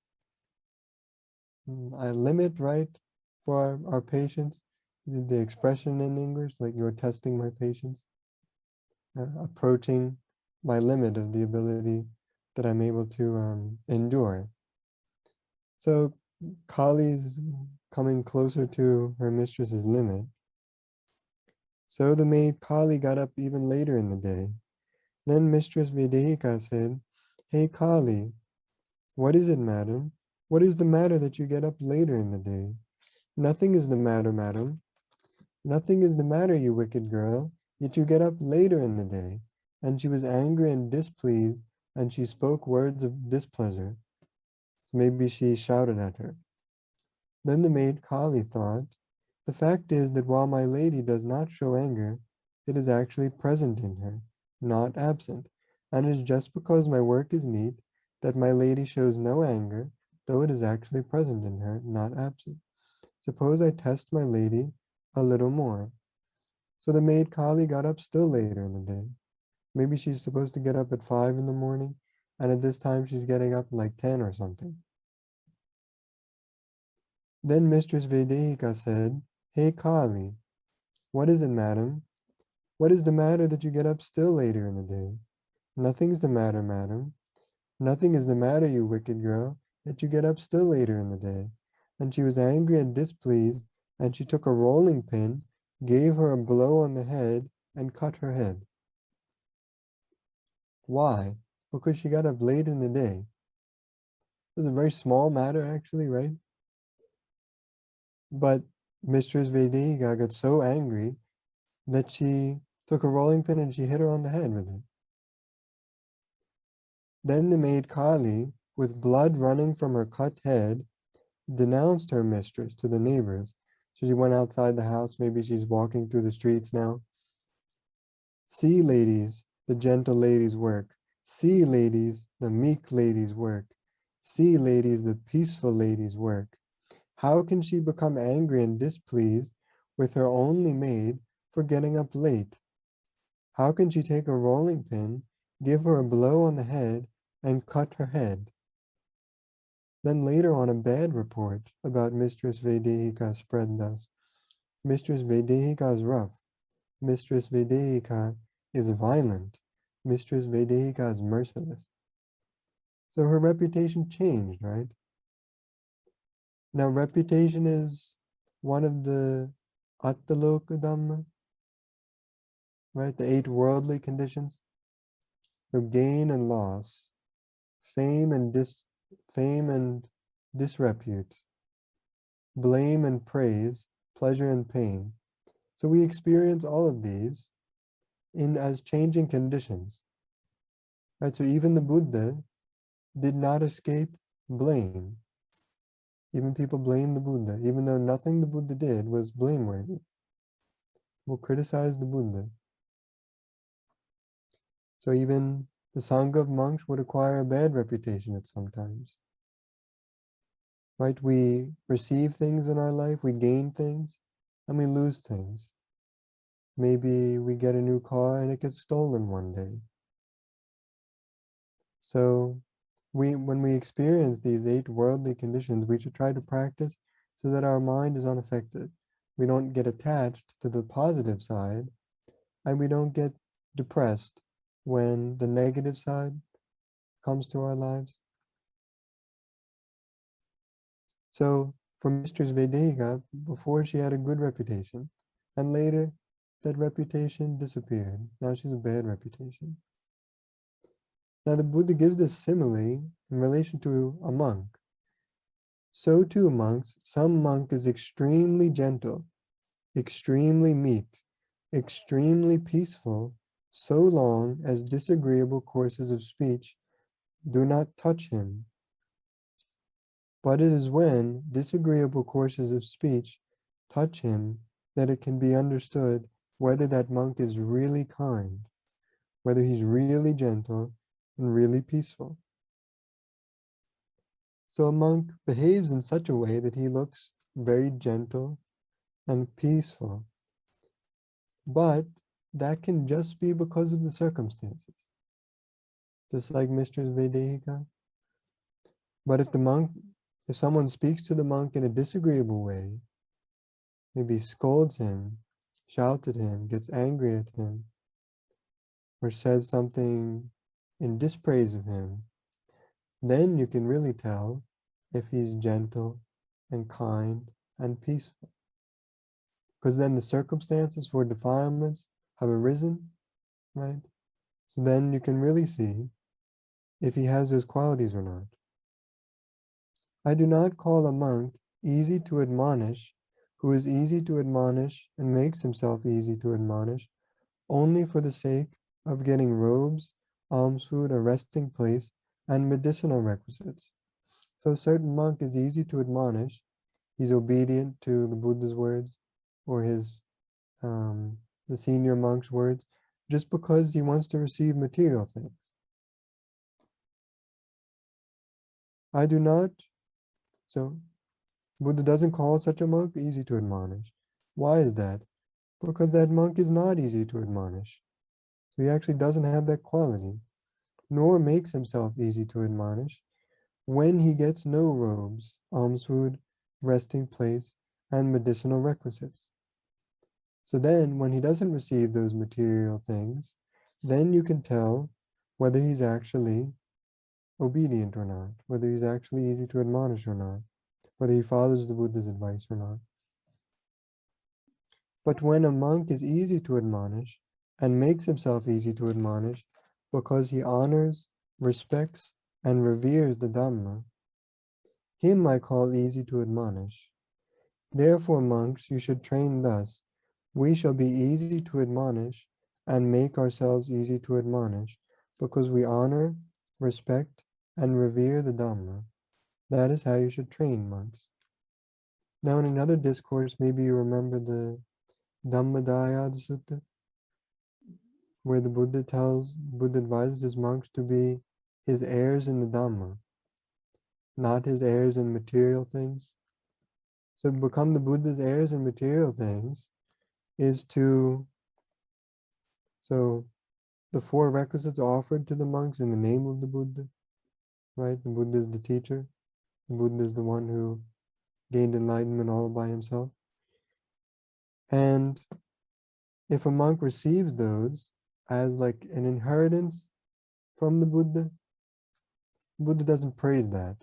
limit, right, for our patience. The expression in English, like "you're testing my patience," approaching my limit of the ability that I'm able to endure. So Kali's coming closer to her mistress's limit. So the maid Kali got up even later in the day. Then Mistress Vedika said, "Hey Kali, what is it, madam? What is the matter that you get up later in the day?" "Nothing is the matter, madam." "Nothing is the matter, you wicked girl, yet you get up later in the day." And she was angry and displeased, and she spoke words of displeasure. Maybe she shouted at her. Then the maid Kali thought, "The fact is that while my lady does not show anger, it is actually present in her, not absent. And it is just because my work is neat that my lady shows no anger, though it is actually present in her, not absent. Suppose I test my lady a little more." So the maid Kali got up still later in the day. Maybe she's supposed to get up at 5 in the morning, and at this time she's getting up like 10 or something. Then Mistress Vedika said, "Hey Kali, what is it, madam? What is the matter that you get up still later in the day?" "Nothing's the matter, madam." "Nothing is the matter, you wicked girl, that you get up still later in the day." And she was angry and displeased, and she took a rolling pin, gave her a blow on the head, and cut her head. Why? Because she got up late in the day. It was a very small matter, actually, right? But Mistress Vedika got so angry that she took a rolling pin and she hit her on the head with it. Then the maid Kali, with blood running from her cut head, denounced her mistress to the neighbors. So she went outside the house. Maybe she's walking through the streets now. "See, ladies, the gentle ladies work. See, ladies, the meek ladies work. See, ladies, the peaceful ladies work. How can she become angry and displeased with her only maid for getting up late? How can she take a rolling pin, give her a blow on the head, and cut her head?" Then later on, a bad report about Mistress Vedika spread thus: "Mistress Vedika is rough. Mistress Vedika is violent. Mistress Vedika is merciless." So her reputation changed, right? Now, reputation is one of the Attaloka Dhamma, right? The 8 worldly conditions. So gain and loss, fame and disrepute, blame and praise, pleasure and pain. So we experience all of these as changing conditions. Right? So even the Buddha did not escape blame. Even people blame the Buddha, even though nothing the Buddha did was blameworthy. We'll criticize the Buddha. So even the Sangha of monks would acquire a bad reputation at some times. Right? We receive things in our life, we gain things, and we lose things. Maybe we get a new car and it gets stolen one day. So when we experience these 8 worldly conditions, we should try to practice so that our mind is unaffected. we don't get attached to the positive side, and we don't get depressed when the negative side comes to our lives. So for Mistress Vedika, before she had a good reputation, and later that reputation disappeared. Now she's a bad reputation. Now the Buddha gives this simile in relation to a monk. So too monks, some monk is extremely gentle, extremely meek, extremely peaceful, so long as disagreeable courses of speech do not touch him. But it is when disagreeable courses of speech touch him that it can be understood whether that monk is really kind, whether he's really gentle and really peaceful. So a monk behaves in such a way that he looks very gentle and peaceful. But that can just be because of the circumstances. Just like Mistress Vedika. But if someone speaks to the monk in a disagreeable way, maybe scolds him, shouts at him, gets angry at him, or says something in dispraise of him, then you can really tell if he's gentle and kind and peaceful. Because then the circumstances for defilements have arisen, right? So then you can really see if he has those qualities or not. I do not call a monk easy to admonish who is easy to admonish and makes himself easy to admonish only for the sake of getting robes, alms food, a resting place, and medicinal requisites. So a certain monk is easy to admonish. He's obedient to the Buddha's words or the senior monk's words just because he wants to receive material things. I do not, so Buddha doesn't call such a monk easy to admonish. Why is that? Because that monk is not easy to admonish. So he actually doesn't have that quality, nor makes himself easy to admonish when he gets no robes, alms food, resting place, and medicinal requisites. So then when he doesn't receive those material things, then you can tell whether he's actually obedient or not, whether he's actually easy to admonish or not, whether he follows the Buddha's advice or not. But when a monk is easy to admonish and makes himself easy to admonish because he honors, respects, and reveres the Dharma, him I call easy to admonish. Therefore, monks, you should train thus. We shall be easy to admonish and make ourselves easy to admonish because we honor, respect, and revere the Dhamma. That is how you should train, monks. Now in another discourse, maybe you remember the Dhammadayada Sutta, where the Buddha advises his monks to be his heirs in the Dhamma, not his heirs in material things. So to become the Buddha's heirs in material things is so the four requisites offered to the monks in the name of the Buddha, right? The Buddha is the teacher. The Buddha is the one who gained enlightenment all by himself. And if a monk receives those as like an inheritance from the Buddha doesn't praise that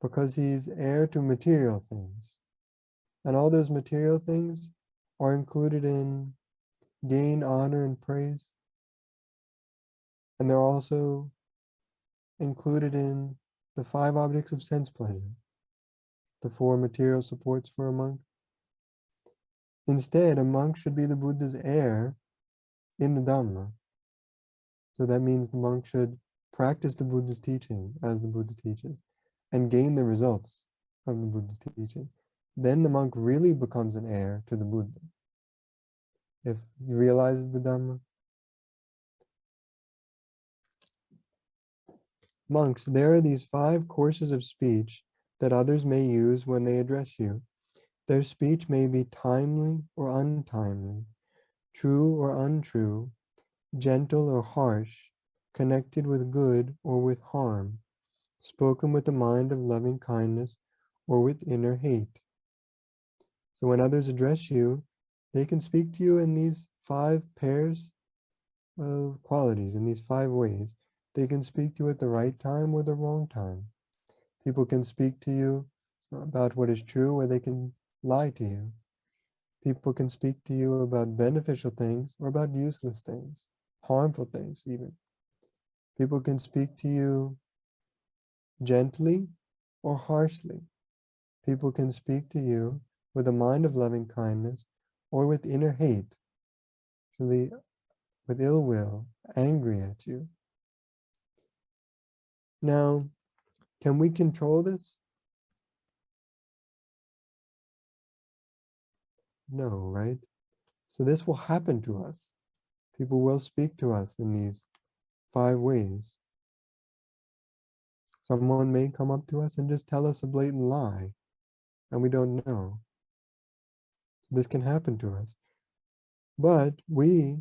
because he's heir to material things. And all those material things are included in gain, honor, and praise. And they're also included in the 5 objects of sense pleasure, the 4 material supports for a monk. Instead, a monk should be the Buddha's heir in the Dhamma. So that means the monk should practice the Buddha's teaching as the Buddha teaches and gain the results of the Buddha's teaching. Then the monk really becomes an heir to the Buddha. If he realizes the Dhamma. Monks, there are these 5 courses of speech that others may use when they address you. Their speech may be timely or untimely, true or untrue, gentle or harsh, connected with good or with harm, spoken with a mind of loving kindness or with inner hate. So when others address you, they can speak to you in these 5 pairs of qualities, in these 5 ways. They can speak to you at the right time or the wrong time. People can speak to you about what is true, or they can lie to you. People can speak to you about beneficial things or about useless things, harmful things even. People can speak to you gently or harshly. People can speak to you with a mind of loving kindness or with inner hate, actually with ill will, angry at you. Now, can we control this? No, right? So this will happen to us. People will speak to us in these 5 ways. Someone may come up to us and just tell us a blatant lie, and we don't know. This can happen to us. But we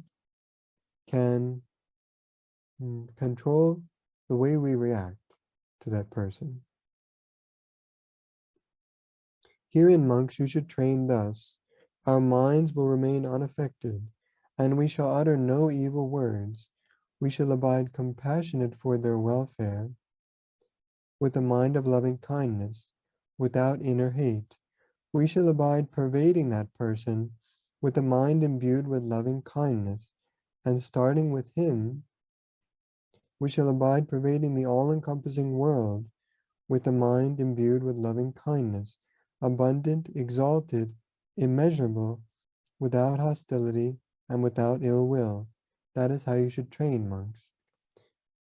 can control the way we react to that person. Herein, monks, you should train thus. Our minds will remain unaffected, and we shall utter no evil words. We shall abide compassionate for their welfare, with a mind of loving kindness, without inner hate. We shall abide pervading that person with a mind imbued with loving kindness, and starting with him, we shall abide pervading the all-encompassing world with a mind imbued with loving kindness, abundant, exalted, immeasurable, without hostility and without ill will. That is how you should train, monks.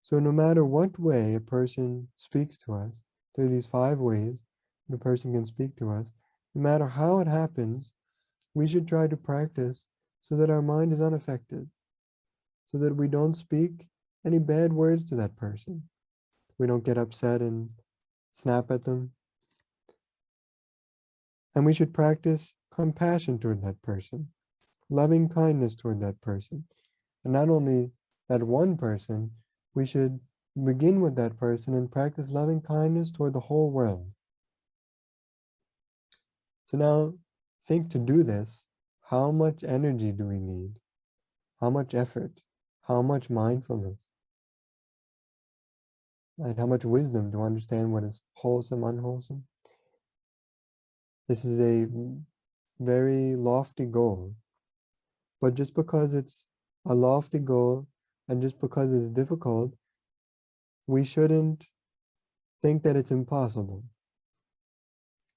So no matter what way a person speaks to us, there are these 5 ways a person can speak to us, no matter how it happens, we should try to practice so that our mind is unaffected, so that we don't speak any bad words to that person. We don't get upset and snap at them. And we should practice compassion toward that person, loving kindness toward that person. And not only that one person, we should begin with that person and practice loving kindness toward the whole world. So now, think to do this, how much energy do we need? How much effort? How much mindfulness? And how much wisdom to understand what is wholesome, unwholesome? This is a very lofty goal. But just because it's a lofty goal and just because it's difficult, we shouldn't think that it's impossible.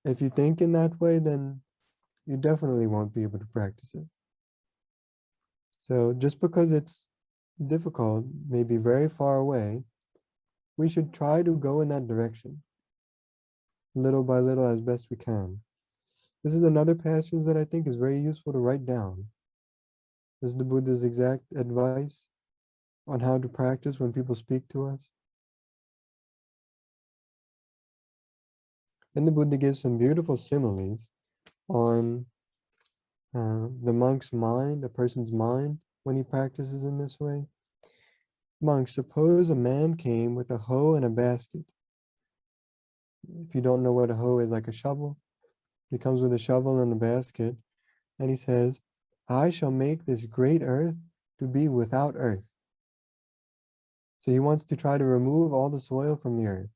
If you think in that way, then you definitely won't be able to practice it. So just because it's difficult, maybe very far away, we should try to go in that direction, little by little, as best we can. This is another passage that I think is very useful to write down. This is the Buddha's exact advice on how to practice when people speak to us. And the Buddha gives some beautiful similes on the monk's mind, a person's mind, when he practices in this way. Monk, suppose a man came with a hoe and a basket. If you don't know what a hoe is, like a shovel, he comes with a shovel and a basket, and he says, I shall make this great earth to be without earth. So he wants to try to remove all the soil from the earth.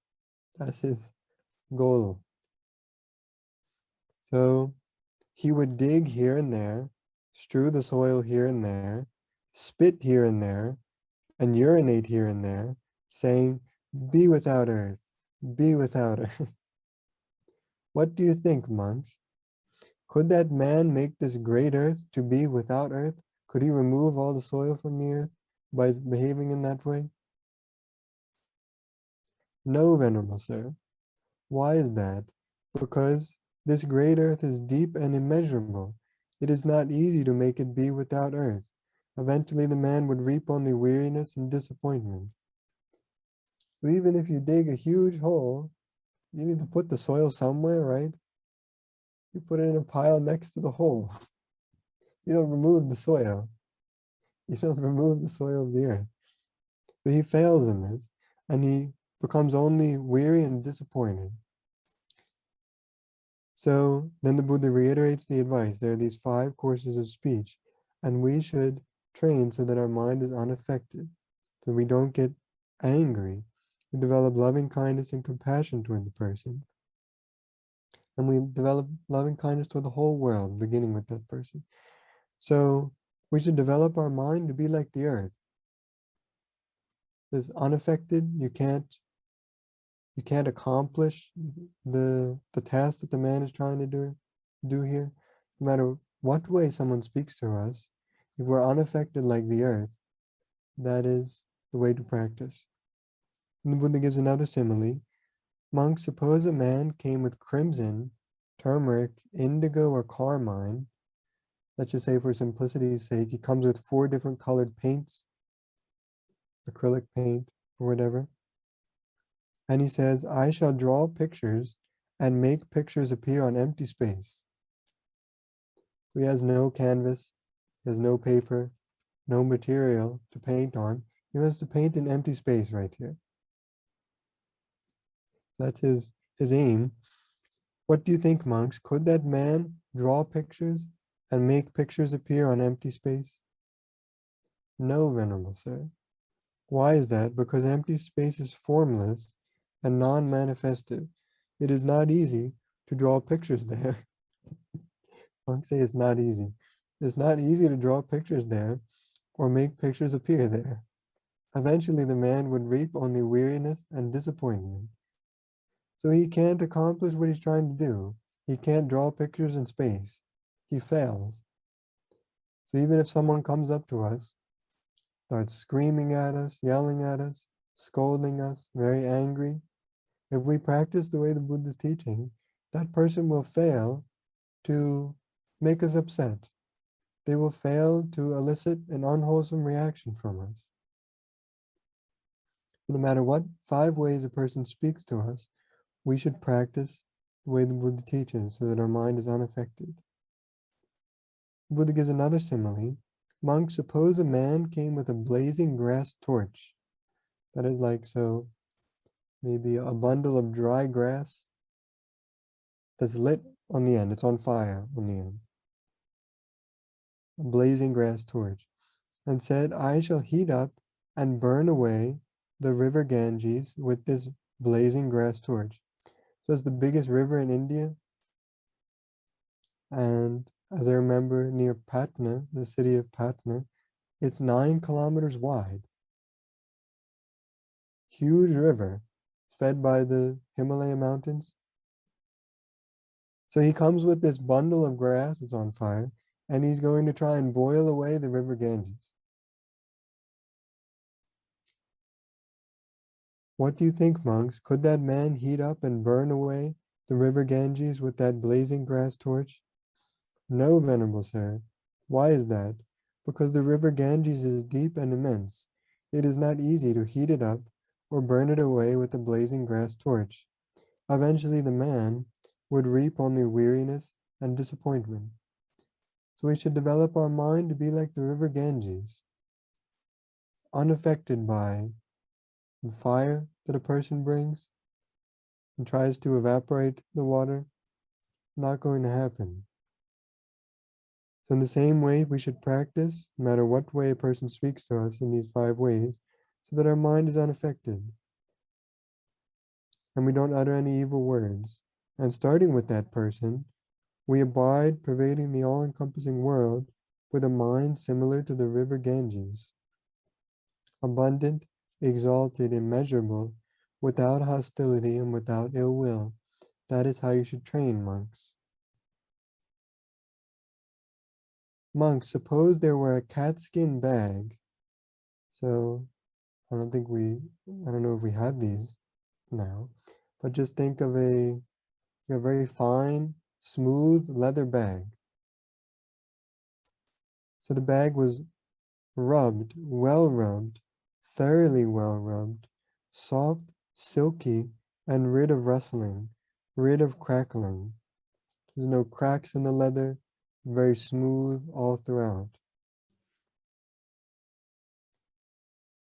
That's his goal. So he would dig here and there, strew the soil here and there, spit here and there, and urinate here and there, saying, be without earth, be without earth. What do you think, monks? Could that man make this great earth to be without earth? Could he remove all the soil from the earth by behaving in that way? No, Venerable Sir. Why is that? Because this great earth is deep and immeasurable. It is not easy to make it be without earth. Eventually the man would reap only weariness and disappointment. So even if you dig a huge hole, you need to put the soil somewhere, right? You put it in a pile next to the hole. You don't remove the soil. You don't remove the soil of the earth. So he fails in this, and he becomes only weary and disappointed. So then the Buddha reiterates the advice. There are these 5 courses of speech, and we should train so that our mind is unaffected, so we don't get angry. We develop loving kindness and compassion toward the person. And we develop loving kindness toward the whole world, beginning with that person. So we should develop our mind to be like the earth. It's unaffected. You can't accomplish the task that the man is trying to do here. No matter what way someone speaks to us, if we're unaffected like the earth, that is the way to practice. And the Buddha gives another simile. Monks, suppose a man came with crimson, turmeric, indigo, or carmine. Let's just say for simplicity's sake, he comes with 4 different colored paints, acrylic paint or whatever. And he says, I shall draw pictures and make pictures appear on empty space. He has no canvas, he has no paper, no material to paint on. He wants to paint an empty space right here. That's his aim. What do you think, monks? Could that man draw pictures and make pictures appear on empty space? No, Venerable Sir. Why is that? Because empty space is formless and non-manifestive. It is not easy to draw pictures there. Monks say it's not easy. It's not easy to draw pictures there or make pictures appear there. Eventually the man would reap only weariness and disappointment. So he can't accomplish what he's trying to do. He can't draw pictures in space. He fails. So even if someone comes up to us, starts screaming at us, yelling at us, scolding us, very angry, if we practice the way the Buddha is teaching, that person will fail to make us upset. They will fail to elicit an unwholesome reaction from us. No matter what 5 ways a person speaks to us, we should practice the way the Buddha teaches so that our mind is unaffected. The Buddha gives another simile. Monks, suppose a man came with a blazing grass torch. That is like, so maybe a bundle of dry grass that's lit on the end. It's on fire on the end. A blazing grass torch. And said, I shall heat up and burn away the river Ganges with this blazing grass torch. So it's the biggest river in India. And as I remember, near Patna, the city of Patna, it's 9 kilometers wide. Huge river, fed by the Himalaya mountains. So he comes with this bundle of grass that's on fire, and he's going to try and boil away the river Ganges. What do you think, monks? Could that man heat up and burn away the river Ganges with that blazing grass torch? No, Venerable Sir. Why is that? Because the river Ganges is deep and immense. It is not easy to heat it up or burn it away with a blazing grass torch. Eventually the man would reap only weariness and disappointment. So we should develop our mind to be like the river Ganges, unaffected by the fire that a person brings and tries to evaporate the water. Not going to happen. So in the same way, we should practice, no matter what way a person speaks to us in these 5 ways, so that our mind is unaffected and we don't utter any evil words. And starting with that person, we abide pervading the all-encompassing world with a mind similar to the river Ganges, abundant, exalted, immeasurable, without hostility and without ill will. That is how you should train, monks. Monks, suppose there were a catskin bag. So I don't know if we have these now, but just think of a very fine, smooth leather bag. So the bag was rubbed, well rubbed, thoroughly well rubbed, soft, silky, and rid of rustling, rid of crackling. There's no cracks in the leather, very smooth all throughout.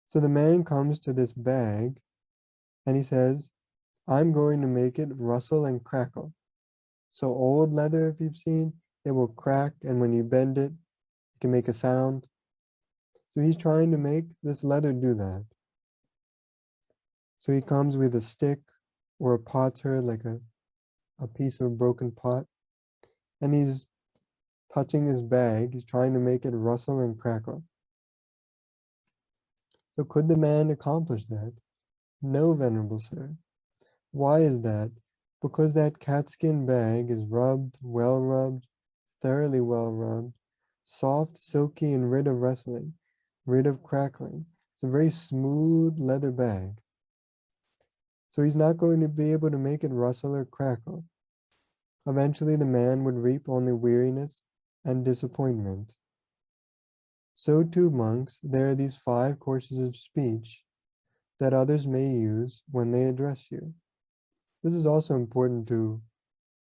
So the man comes to this bag and he says, I'm going to make it rustle and crackle. So old leather, if you've seen, it will crack, and when you bend it, it can make a sound. So he's trying to make this leather do that. So he comes with a stick or a potsherd, like a piece of a broken pot, and he's touching his bag. He's trying to make it rustle and crackle. So could the man accomplish that? No, Venerable Sir. Why is that? Because that catskin bag is rubbed, thoroughly well rubbed, soft, silky, and rid of rustling, rid of crackling. It's a very smooth leather bag. So he's not going to be able to make it rustle or crackle. Eventually the man would reap only weariness and disappointment. So too, monks, there are these 5 courses of speech that others may use when they address you. This is also important to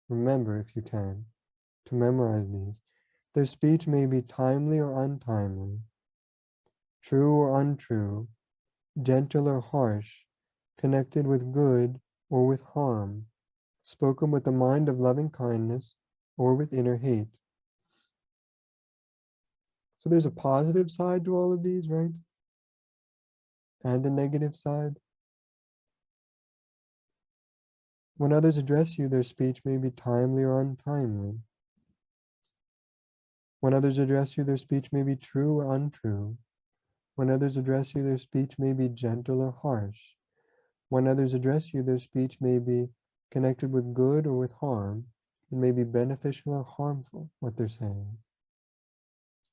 remember, if you can, to memorize these. Their speech may be timely or untimely, true or untrue, gentle or harsh, connected with good or with harm, spoken with a mind of loving kindness or with inner hate. So there's a positive side to all of these, right? And a negative side. When others address you, their speech may be timely or untimely. When others address you, their speech may be true or untrue. When others address you, their speech may be gentle or harsh. When others address you, their speech may be connected with good or with harm. It may be beneficial or harmful, what they're saying.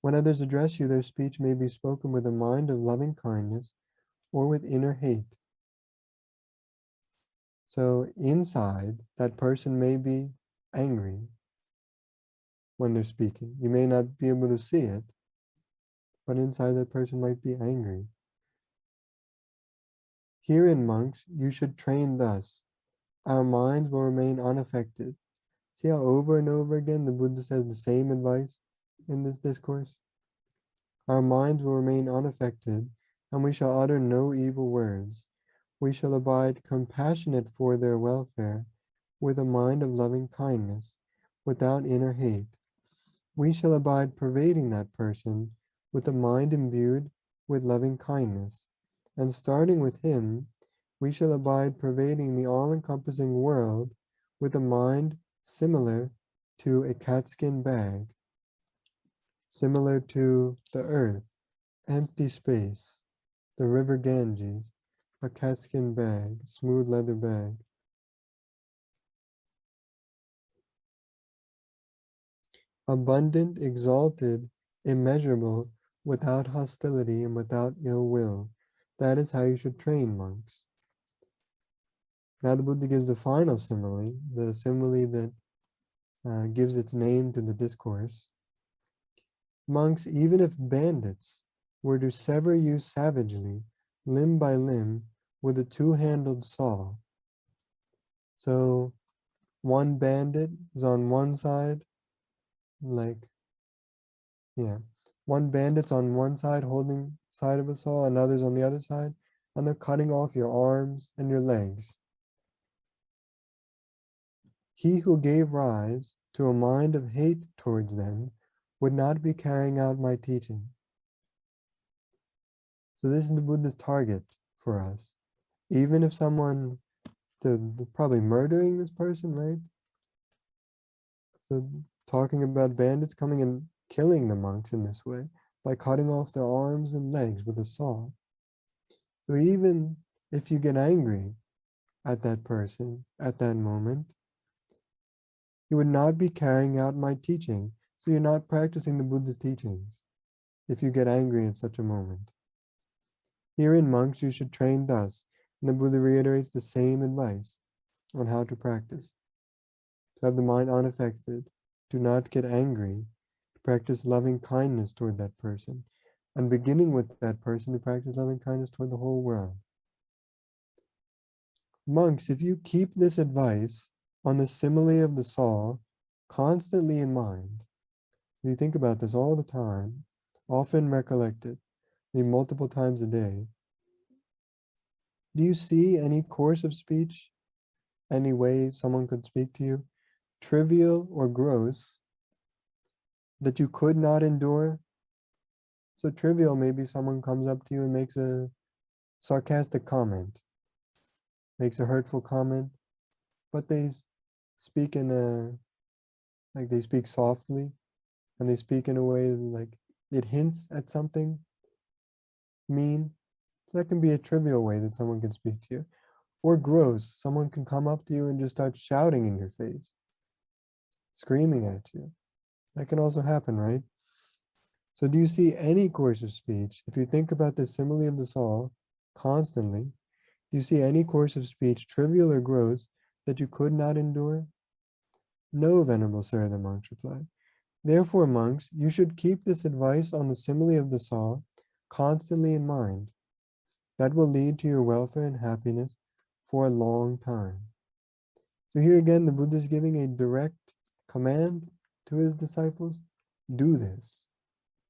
When others address you, their speech may be spoken with a mind of loving kindness or with inner hate. So inside, that person may be angry when they're speaking. You may not be able to see it, but inside that person might be angry. Herein, monks, you should train thus. Our minds will remain unaffected. See how over and over again the Buddha says the same advice in this discourse? Our minds will remain unaffected, and we shall utter no evil words. We shall abide compassionate for their welfare, with a mind of loving kindness, without inner hate. We shall abide pervading that person with a mind imbued with loving kindness, and starting with him, we shall abide pervading the all-encompassing world with a mind similar to a catskin bag, similar to the earth, empty space, the river Ganges, a catskin bag, smooth leather bag. Abundant, exalted, immeasurable, without hostility and without ill will. That is how you should train, monks. Now the Buddha gives the final simile, the simile that gives its name to the discourse. Monks, even if bandits were to sever you savagely, limb by limb, with a 2-handled saw. So one bandit is on one side, one bandit's on one side holding side of a saw, another's on the other side, and they're cutting off your arms and your legs. He who gave rise to a mind of hate towards them would not be carrying out my teaching. So this is the Buddha's target for us. Even if someone, they're probably murdering this person, right? So talking about bandits coming and killing the monks in this way by cutting off their arms and legs with a saw. So even if you get angry at that person at that moment, you would not be carrying out my teaching. So you're not practicing the Buddha's teachings if you get angry at such a moment. Herein, monks, you should train thus. And the Buddha reiterates the same advice on how to practice. To have the mind unaffected, do not get angry, to practice loving kindness toward that person, and beginning with that person to practice loving kindness toward the whole world. Monks, if you keep this advice on the simile of the saw constantly in mind, if you think about this all the time, often recollect it, maybe multiple times a day, do you see any course of speech, any way someone could speak to you trivial or gross that you could not endure. So trivial, maybe someone comes up to you and makes a sarcastic comment, makes a hurtful comment, but they speak in a, like they speak softly, and they speak in a way that, like, it hints at something mean. So that can be a trivial way that someone can speak to you. Or gross, someone can come up to you and just start shouting in your face, screaming at you. That can also happen, right? So do you see any course of speech, if you think about the simile of the saw constantly, do you see any course of speech, trivial or gross, that you could not endure? No, Venerable Sir, the monks replied. Therefore, monks, you should keep this advice on the simile of the saw constantly in mind. That will lead to your welfare and happiness for a long time. So here again, the Buddha is giving a direct command to his disciples. Do this.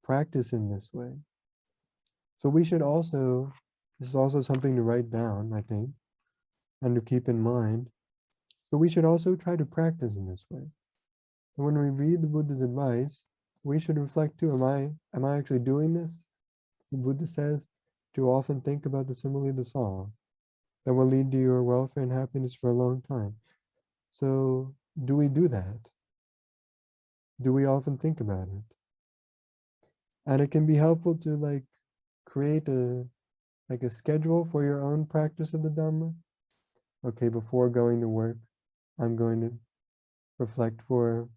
Practice in this way. So we should also, this is also something to write down, I think, and to keep in mind. So we should also try to practice in this way. And when we read the Buddha's advice, we should reflect too, am I actually doing this? The Buddha says to often think about the simile of the saw that will lead to your welfare and happiness for a long time. So do we do that? Do we often think about it? And it can be helpful to like create a schedule for your own practice of the Dharma. Okay, before going to work, I'm going to reflect for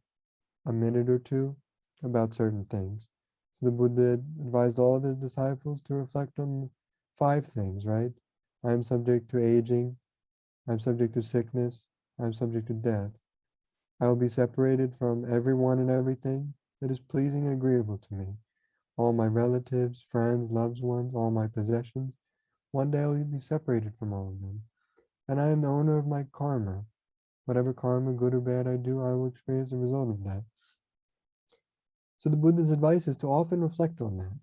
a minute or two about certain things. The Buddha advised all of his disciples to reflect on 5 things, right? I'm subject to aging, I'm subject to sickness, I'm subject to death. I will be separated from everyone and everything that is pleasing and agreeable to me. All my relatives, friends, loved ones, all my possessions. One day I will be separated from all of them. And I am the owner of my karma. Whatever karma, good or bad, I do, I will experience the result of that. So the Buddha's advice is to often reflect on that.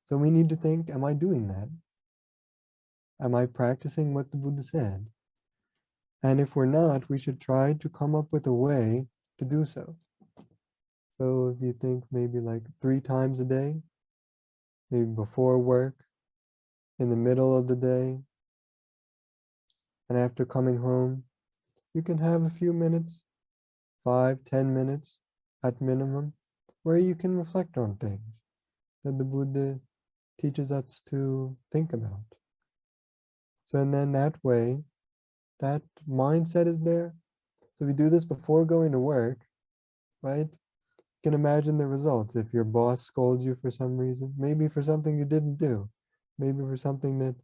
So we need to think, am I doing that? Am I practicing what the Buddha said? And if we're not, we should try to come up with a way to do so. So if you think maybe like 3 times a day, maybe before work, in the middle of the day, and after coming home, you can have a few minutes, 5-10 minutes at minimum, where you can reflect on things that the Buddha teaches us to think about. So and then that way, that mindset is there. So if you do this before going to work, right? You can imagine the results. If your boss scolds you for some reason, maybe for something you didn't do, maybe for something that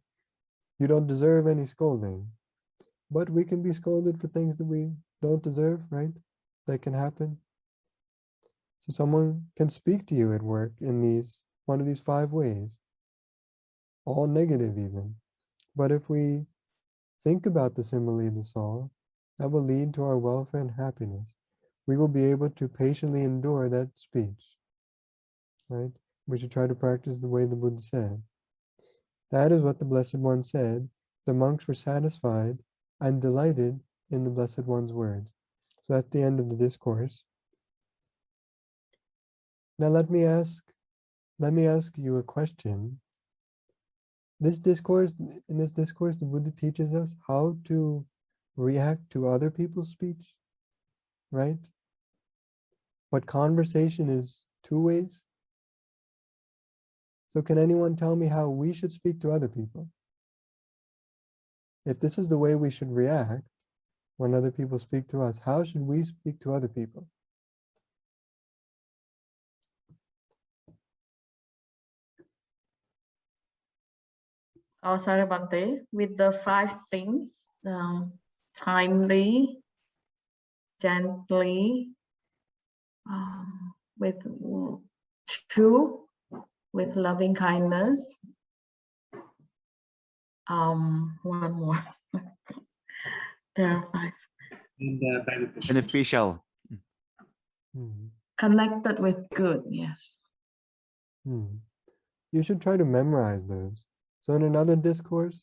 you don't deserve any scolding. But we can be scolded for things that we don't deserve, right? That can happen. So someone can speak to you at work in one of these 5 ways, all negative even. But if we think about the simile of the saw, that will lead to our welfare and happiness. We will be able to patiently endure that speech, right? We should try to practice the way the Buddha said. That is what the Blessed One said. The monks were satisfied and delighted in the Blessed One's words. So that's the end of the discourse. Now let me ask you a question. In this discourse, the Buddha teaches us how to react to other people's speech, right? But conversation is 2 ways. So can anyone tell me how we should speak to other people? If this is the way we should react when other people speak to us, how should we speak to other people? Sorry, Bante, with the 5 things, timely, gently, with true, with loving kindness. One more. There are 5. And beneficial. Beneficial. Connected with good, yes. You should try to memorize those. So in another discourse,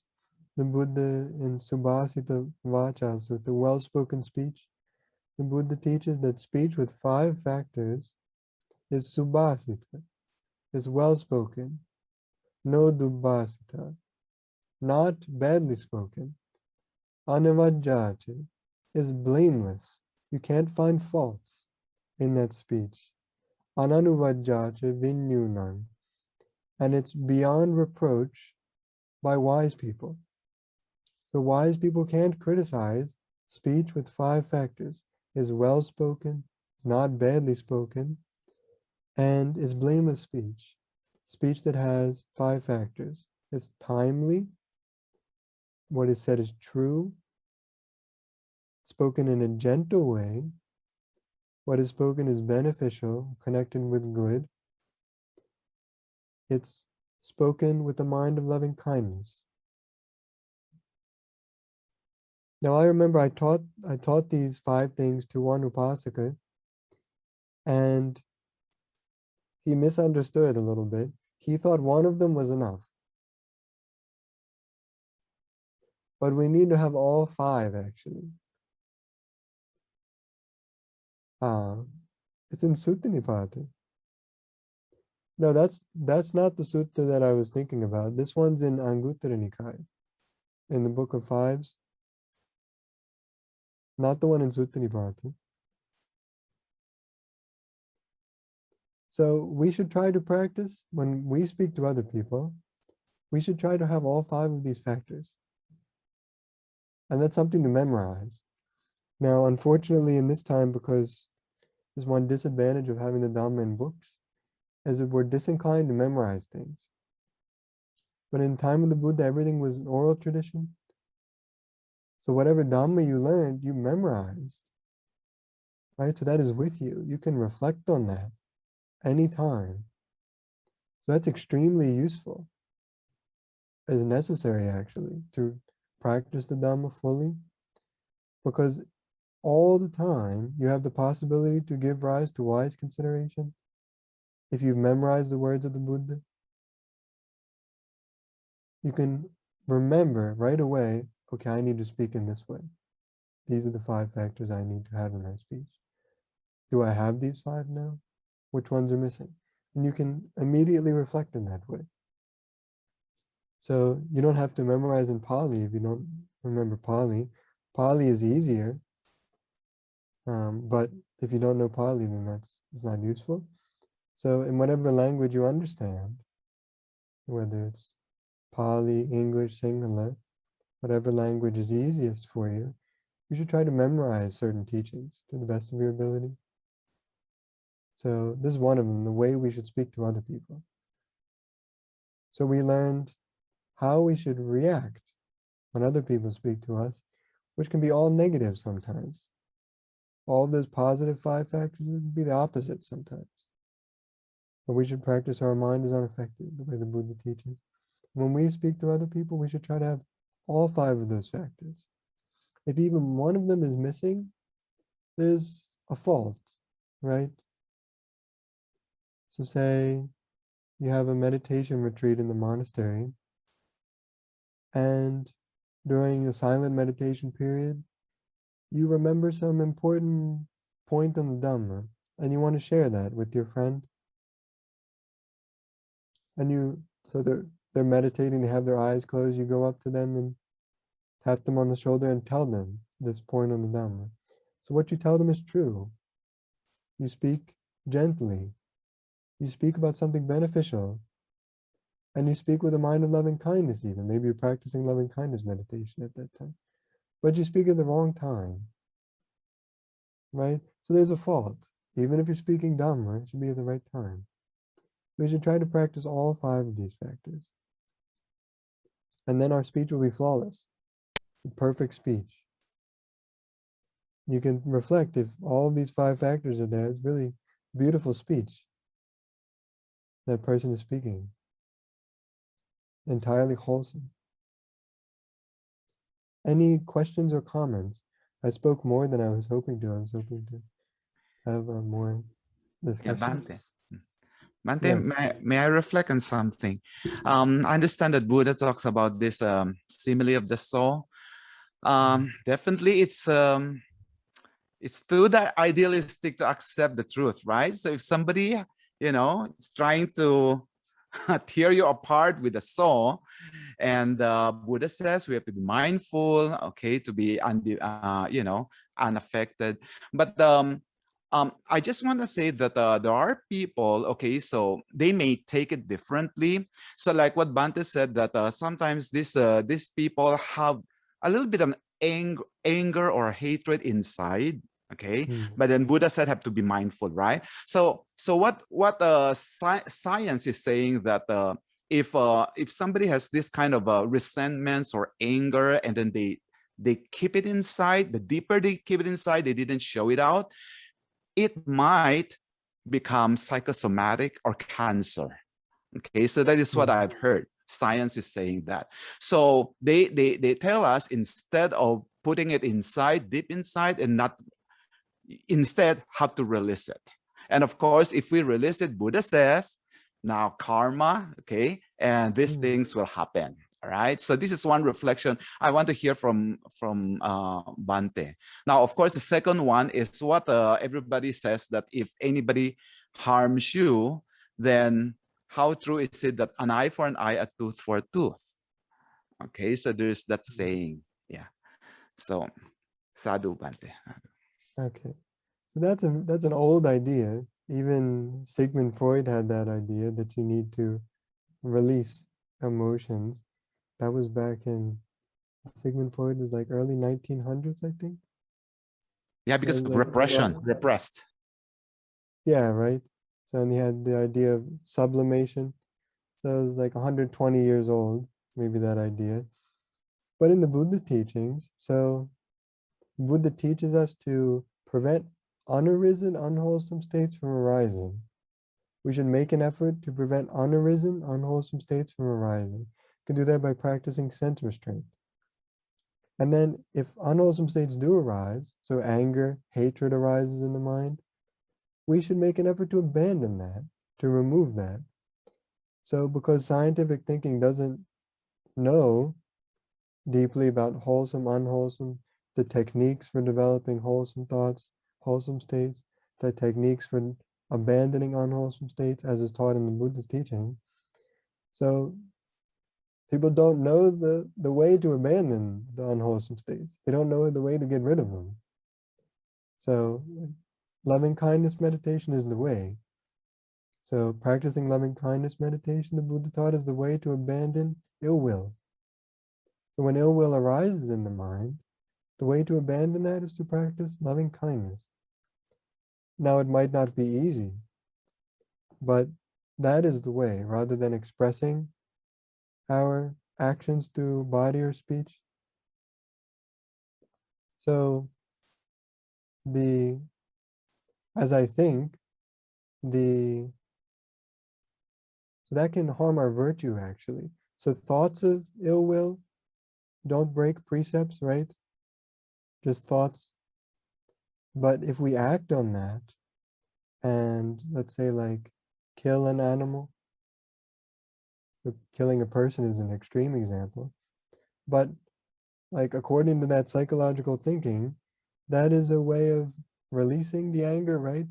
the Buddha in Subhasita Vacha, so the well-spoken speech, the Buddha teaches that speech with 5 factors is subhasita, is well-spoken, no dubbhasita, not badly spoken, anavajjacha, is blameless. You can't find faults in that speech. Ananuvajjacha vinyunam, and it's beyond reproach by wise people. So wise people can't criticize speech with 5 factors, is well-spoken, is not badly spoken, and is blameless speech. Speech that has 5 factors. It's timely, what is said is true, spoken in a gentle way, what is spoken is beneficial, connected with good. It's spoken with a mind of loving kindness. Now I remember I taught these 5 things to one upasaka, and he misunderstood a little bit. He thought one of them was enough. But we need to have all 5 actually. It's in Sutta Nipata. No, that's not the sutta that I was thinking about. This one's in Anguttara Nikaya, in the Book of Fives. Not the one in Sutta Nipata. So we should try to practice, when we speak to other people, we should try to have all 5 of these factors. And that's something to memorize. Now, unfortunately, in this time, because there's one disadvantage of having the Dhamma in books, is that we're disinclined to memorize things. But in the time of the Buddha, everything was an oral tradition. So whatever Dhamma you learned, you memorized. Right? So that is with you. You can reflect on that anytime. So that's extremely useful. It's necessary, actually, to practice the Dhamma fully. Because all the time, you have the possibility to give rise to wise consideration. If you've memorized the words of the Buddha, you can remember right away, okay, I need to speak in this way. These are the 5 factors I need to have in my speech. Do I have these 5 now? Which ones are missing? And you can immediately reflect in that way. So you don't have to memorize in Pali if you don't remember Pali. Pali is easier, but if you don't know Pali, then it's not useful. So in whatever language you understand, whether it's Pali, English, Sinhala, whatever language is easiest for you, you should try to memorize certain teachings to the best of your ability. So this is one of them, the way we should speak to other people. So we learned how we should react when other people speak to us, which can be all negative sometimes. All of those positive 5 factors would be the opposite sometimes. But we should practice our mind is unaffected, the way the Buddha teaches. When we speak to other people, we should try to have all 5 of those factors. If even one of them is missing, there's a fault, right? So say you have a meditation retreat in the monastery, and during a silent meditation period, you remember some important point on the Dhamma, and you want to share that with your friend. And so they're meditating, they have their eyes closed, you go up to them and tap them on the shoulder and tell them this point on the Dhamma. So what you tell them is true. You speak gently. You speak about something beneficial. And you speak with a mind of loving kindness even. Maybe you're practicing loving kindness meditation at that time. But you speak at the wrong time. Right? So there's a fault. Even if you're speaking Dhamma, it should be at the right time. We should try to practice all 5 of these factors. And then our speech will be flawless. Perfect speech. You can reflect if all of these 5 factors are there. It's really beautiful speech that person is speaking. Entirely wholesome. Any questions or comments? I spoke more than I was hoping to. I was hoping to have more discussion. Yeah, Bhante. Bhante, Yes. may I reflect on something? I understand that Buddha talks about this simile of the soul. Definitely, it's it's too that idealistic to accept the truth, right? So if somebody, you know, is trying to tear you apart with a saw, and Buddha says we have to be mindful, okay, to be you know, unaffected. But I just want to say that there are people, okay, so they may take it differently. So like what Bante said, that sometimes these people have a little bit of anger or hatred inside, okay, but then Buddha said have to be mindful, right? So what science is saying that if somebody has this kind of resentments or anger, and then they keep it inside, the deeper they keep it inside, they didn't show it out, it might become psychosomatic or cancer. Okay, so that is what I've heard. Science is saying that. So they tell us, instead of putting it inside, deep inside, and not, instead have to release it. And of course, if we release it, Buddha says, now karma, okay, and these things will happen. All right. So this is one reflection I want to hear from Bante. Now, of course, the second one is what everybody says, that if anybody harms you, then how true is it that an eye for an eye, a tooth for a tooth? Okay, so there's that saying. Yeah. So, sadhu, Bante. Okay, so that's an old idea. Even Sigmund Freud had that idea that you need to release emotions. That was back in, Sigmund Freud was like early 1900s, I think. Yeah, because That of was like, repression, repressed. yeah, right. So and he had the idea of sublimation. So it was like 120 years old, maybe, that idea. But in the Buddhist teachings, so Buddha teaches us to prevent unarisen, unwholesome states from arising. We should make an effort to prevent unarisen, unwholesome states from arising. You can do that by practicing sense restraint. And then if unwholesome states do arise, so anger, hatred arises in the mind, we should make an effort to abandon that, to remove that. So because scientific thinking doesn't know deeply about wholesome, unwholesome, the techniques for developing wholesome thoughts, wholesome states, the techniques for abandoning unwholesome states, as is taught in the Buddhist teaching. So people don't know the way to abandon the unwholesome states. They don't know the way to get rid of them. So loving kindness meditation is the way. So practicing loving kindness meditation, the Buddha taught, is the way to abandon ill will. So when ill will arises in the mind, the way to abandon that is to practice loving kindness. Now, it might not be easy, but that is the way, rather than expressing our actions through body or speech. So as I think, so that can harm our virtue, actually. So thoughts of ill will don't break precepts, right? Just thoughts. But if we act on that, and let's say like kill an animal, killing a person is an extreme example, but like according to that psychological thinking, that is a way of releasing the anger, right?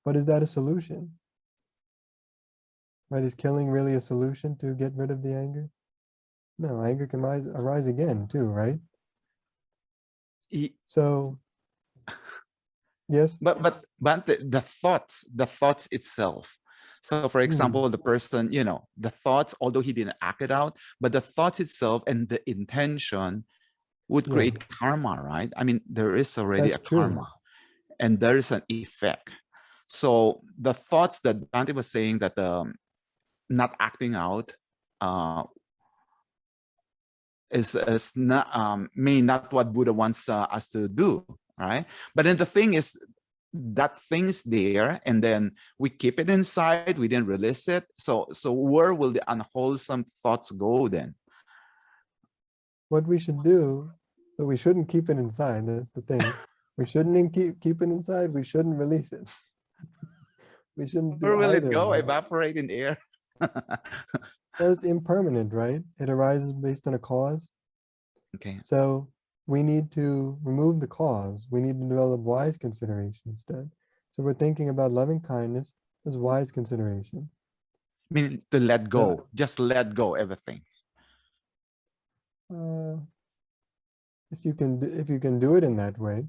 But is that a solution? Right? Is killing really a solution to get rid of the anger? No, anger can arise again too, right? So yes. But the thoughts itself. So for example, the person, you know, the thoughts, although he didn't act it out, but the thoughts itself and the intention would create karma, right? I mean, there is already That's a karma, and there is an effect. So the thoughts that Bante was saying, that not acting out is not may not what Buddha wants us to do, right? But then the thing is, that thing's there, and then we keep it inside, we didn't release it. So where will the unwholesome thoughts go then? What we should do, but we shouldn't keep it inside. That's the thing. We shouldn't keep it inside. We shouldn't release it. We shouldn't do Where will it either. go? Evaporate in air? Well, it's impermanent, right? It arises based on a cause. Okay. So we need to remove the cause. We need to develop wise consideration instead. So we're thinking about loving kindness as wise consideration. I mean, to let go, just let go everything. If you can do it in that way,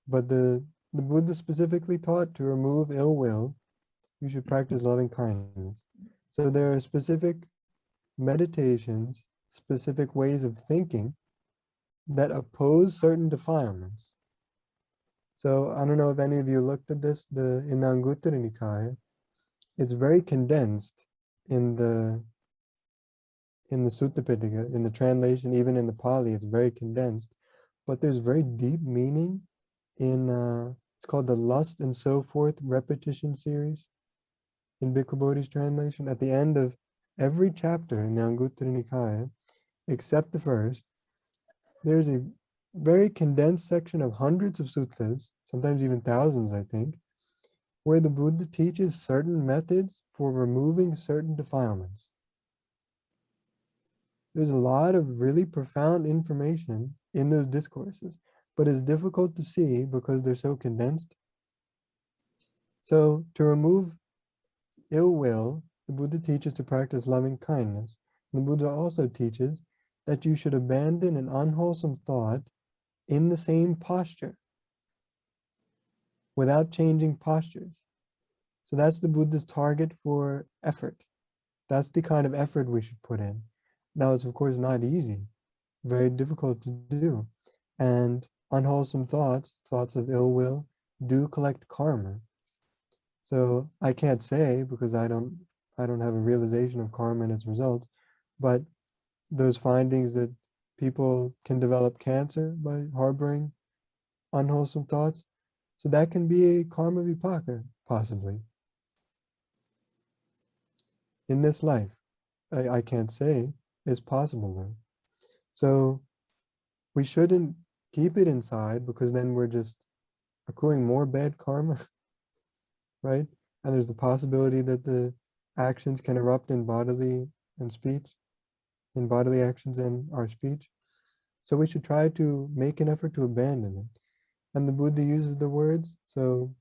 but the Buddha specifically taught to remove ill will, you should practice loving kindness. So there are specific meditations, specific ways of thinking that oppose certain defilements. So I don't know if any of you looked at this, in the Anguttara Nikaya, it's very condensed in the Sutta Pitaka, in the translation, even in the Pali, it's very condensed, but there's very deep meaning in, it's called the Lust and So Forth repetition series in Bhikkhu Bodhi's translation. At the end of every chapter in the Anguttara Nikaya, except the first, there's a very condensed section of hundreds of suttas, sometimes even thousands, I think, where the Buddha teaches certain methods for removing certain defilements. There's a lot of really profound information in those discourses, but it's difficult to see because they're so condensed. So to remove ill will, the Buddha teaches to practice loving kindness. And the Buddha also teaches that you should abandon an unwholesome thought in the same posture without changing postures. So that's the Buddha's target for effort. That's the kind of effort we should put in. Now, it's of course not easy, very difficult to do. And unwholesome thoughts, thoughts of ill will, do collect karma. So I can't say, because I don't have a realization of karma and its results, but those findings that people can develop cancer by harboring unwholesome thoughts, so that can be a karma vipaka, possibly. In this life, I can't say, it's possible though. So we shouldn't keep it inside, because then we're just accruing more bad karma, right? And there's the possibility that the actions can erupt in bodily and speech, in bodily actions and our speech. So we should try to make an effort to abandon it. And the Buddha uses the words, so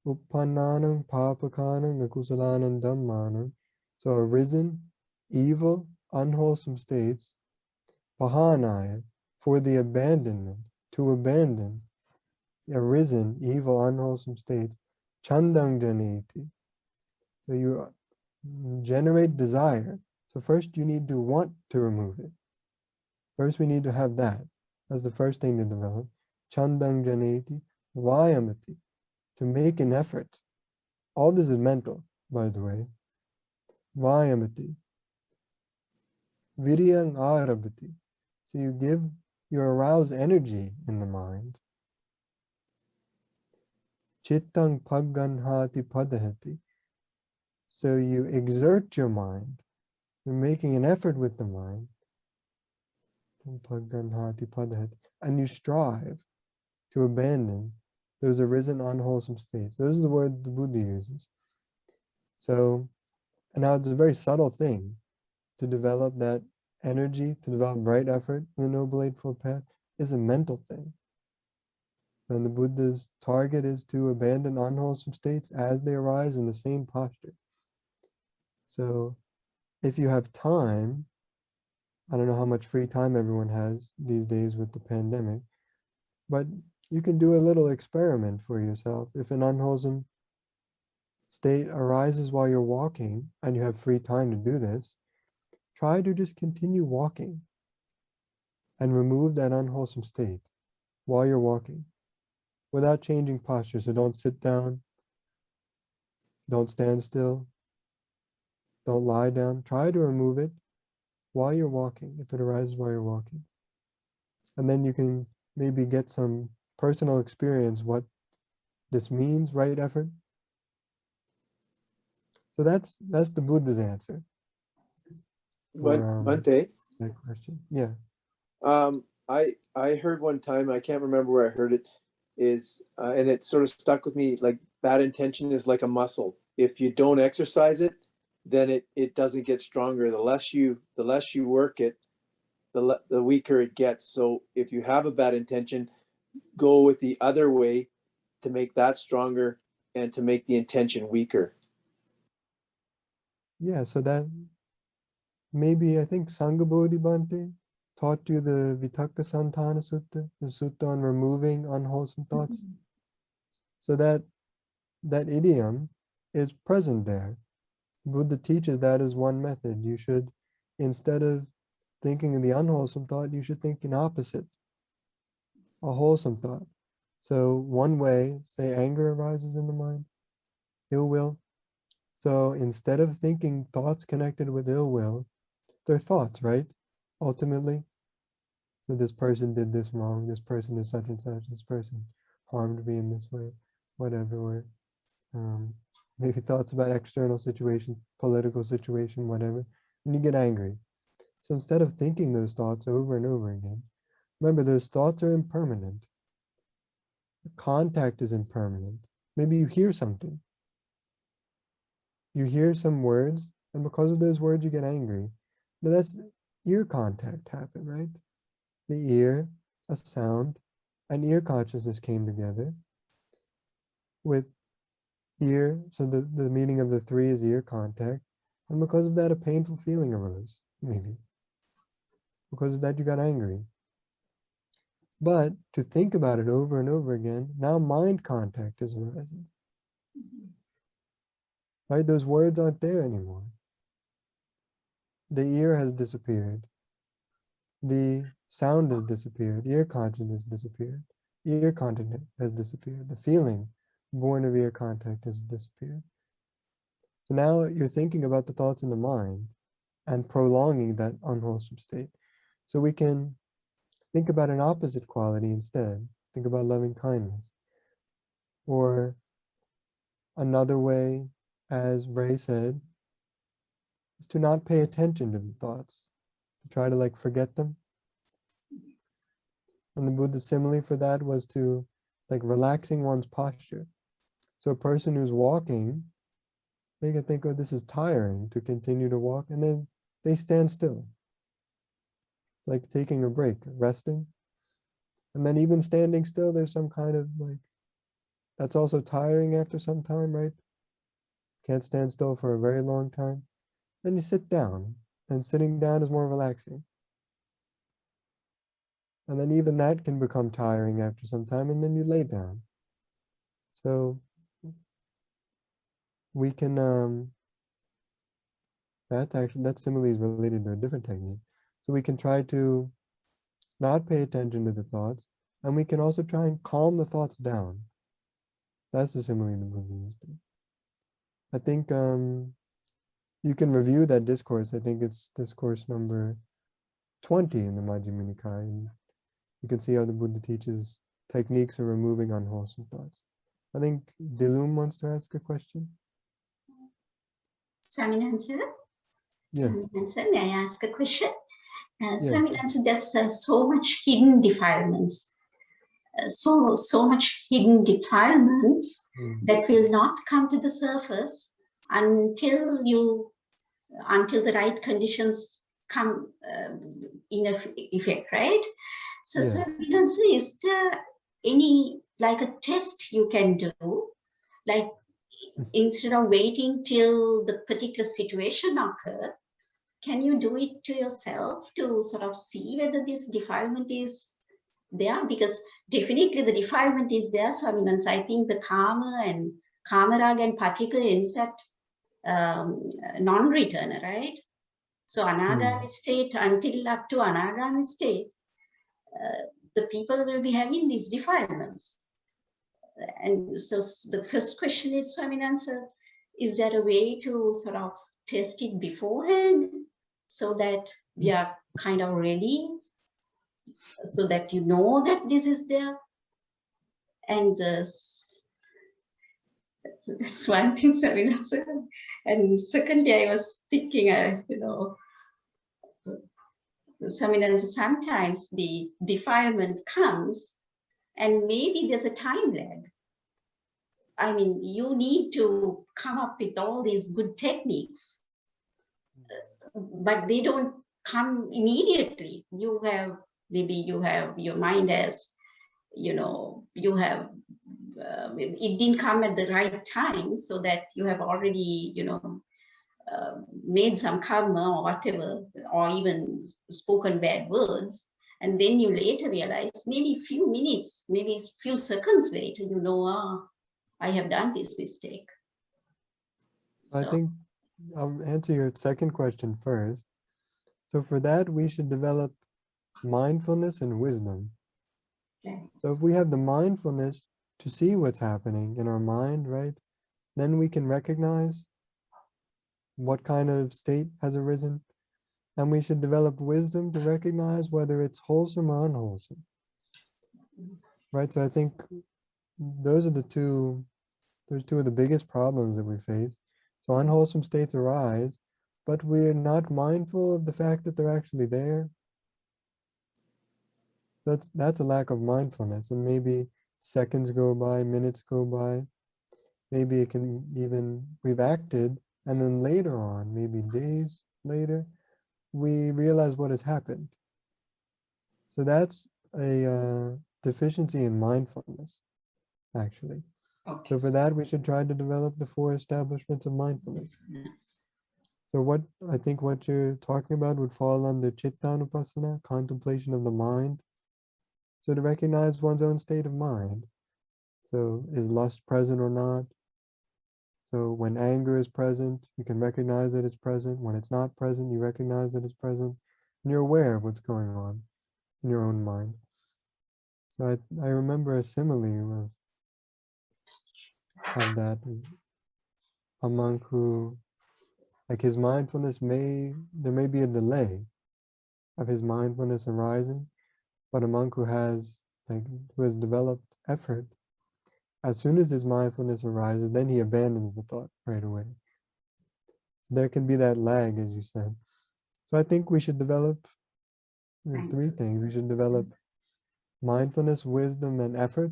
uppannanam papakanam akusalanam dhammanam, so arisen, evil, unwholesome states, pahanaya, for the abandonment, to abandon, arisen, evil, unwholesome states, chandang janeti. So you generate desire. So first you need to want to remove it. First we need to have that. That's the first thing to develop. Chandang janeti, vayamati, to make an effort. All this is mental, by the way. Vayamati. Viryang arabhati. So you arouse energy in the mind. Chittang pagganhati padahati. So you exert your mind. You're making an effort with the mind. And you strive to abandon those arisen unwholesome states. Those are the words the Buddha uses. So, and now it's a very subtle thing to develop that energy, to develop right effort in the Noble Eightfold Path, is a mental thing. And the Buddha's target is to abandon unwholesome states as they arise in the same posture. So if you have time, I don't know how much free time everyone has these days with the pandemic, but you can do a little experiment for yourself. If an unwholesome state arises while you're walking and you have free time to do this, try to just continue walking and remove that unwholesome state while you're walking without changing posture. So don't sit down, don't stand still, don't lie down. Try to remove it while you're walking, if it arises while you're walking. And then you can maybe get some personal experience what this means, right effort. So that's the Buddha's answer for Bhante, that question. Yeah. I heard one time, I can't remember where I heard it, is and it sort of stuck with me, like bad intention is like a muscle. If you don't exercise it, then it doesn't get stronger. The less you work it, the weaker it gets. So if you have a bad intention, go with the other way to make that stronger and to make the intention weaker. Yeah, so that maybe I think Sanghabodhi Bhante taught you the Vitakka Santana Sutta, the sutta on removing unwholesome thoughts. So that idiom is present there. Buddha teaches that as one method. You should, instead of thinking of the unwholesome thought, you should think in opposite, a wholesome thought. So one way, say anger arises in the mind, ill will. So instead of thinking thoughts connected with ill will, they're thoughts, right? Ultimately, so this person did this wrong, this person is such and such, this person harmed me in this way, whatever, or maybe thoughts about external situation, political situation, whatever, and you get angry. So instead of thinking those thoughts over and over again, remember those thoughts are impermanent. The contact is impermanent. Maybe you hear something. You hear some words, and because of those words you get angry. Now that's ear contact happened, right? The ear, a sound, and ear consciousness came together with ear, so the meaning of the three is ear contact, and because of that a painful feeling arose, maybe. Because of that you got angry. But to think about it over and over again, now mind contact is arising. Right? Those words aren't there anymore. The ear has disappeared. The sound has disappeared. Ear consciousness disappeared. Ear contact has disappeared. The feeling born of ear contact has disappeared. So now you're thinking about the thoughts in the mind and prolonging that unwholesome state. So we can think about an opposite quality instead. Think about loving kindness. Or another way, as Ray said, is to not pay attention to the thoughts, to try to like forget them. And the Buddha's simile for that was to like relaxing one's posture. So a person who's walking, they can think, oh, this is tiring to continue to walk, and then they stand still. It's like taking a break, resting. And then even standing still, there's some kind of like, that's also tiring after some time, right? Can't stand still for a very long time. Then you sit down, and sitting down is more relaxing. And then even that can become tiring after some time, and then you lay down. So we can, that simile is related to a different technique. So we can try to not pay attention to the thoughts, and we can also try and calm the thoughts down. That's the simile the Buddha used. I think you can review that discourse. I think it's discourse number 20 in the Majjhima Nikaya. And you can see how the Buddha teaches techniques of removing unwholesome thoughts. I think Dilum wants to ask a question. Swaminathan, Yes. Swaminathan, may I ask a question? Yes. Swaminathan, there's so much hidden defilements. So much hidden defilements that will not come to the surface until the right conditions come in effect, right? So, Yeah. Swaminathan, is there any like a test you can do, like instead of waiting till the particular situation occurs, can you do it to yourself to sort of see whether this defilement is there? Because definitely the defilement is there. So I mean, I think the karma and kamarag and particular insect non-returner, right? So anagami state, until up to anagami state, the people will be having these defilements. And so the first question is, Swaminathan, is there a way to sort of test it beforehand so that we are kind of ready, so that you know that this is there? And that's one thing, Swaminathan. And secondly, I was thinking, Swaminathan, sometimes the defilement comes and maybe there's a time lag. I mean, you need to come up with all these good techniques, but they don't come immediately. You have, maybe you have, your mind as, you know, you have, it didn't come at the right time, so that you have already, you know, made some karma or whatever, or even spoken bad words. And then you later realize, maybe a few minutes, maybe a few seconds later, you know, I have done this mistake. I So, think I'll answer your second question first. So for that, we should develop mindfulness and wisdom. okay. So if we have the mindfulness to see what's happening in our mind, right, then we can recognize what kind of state has arisen. And we should develop wisdom to recognize whether it's wholesome or unwholesome. Right? So I think those are two of the biggest problems that we face. So unwholesome states arise, but we're not mindful of the fact that they're actually there. That's a lack of mindfulness, and maybe seconds go by, minutes go by, maybe it can even, we've acted, and then later on, maybe days later, we realize what has happened. So that's a deficiency in mindfulness, actually. Okay. So for that, we should try to develop the 4 establishments of mindfulness. Yes. So what I think what you're talking about would fall under Chittanupassana, contemplation of the mind. So to recognize one's own state of mind. So is lust present or not? So when anger is present, you can recognize that it's present. When it's not present, you recognize that it's present. And you're aware of what's going on in your own mind. So I remember a simile of that. A monk who, like, his mindfulness there may be a delay of his mindfulness arising, but a monk who has developed effort, as soon as his mindfulness arises, then he abandons the thought right away. There can be that lag, as you said. So I think we should develop 3 things. We should develop mindfulness, wisdom, and effort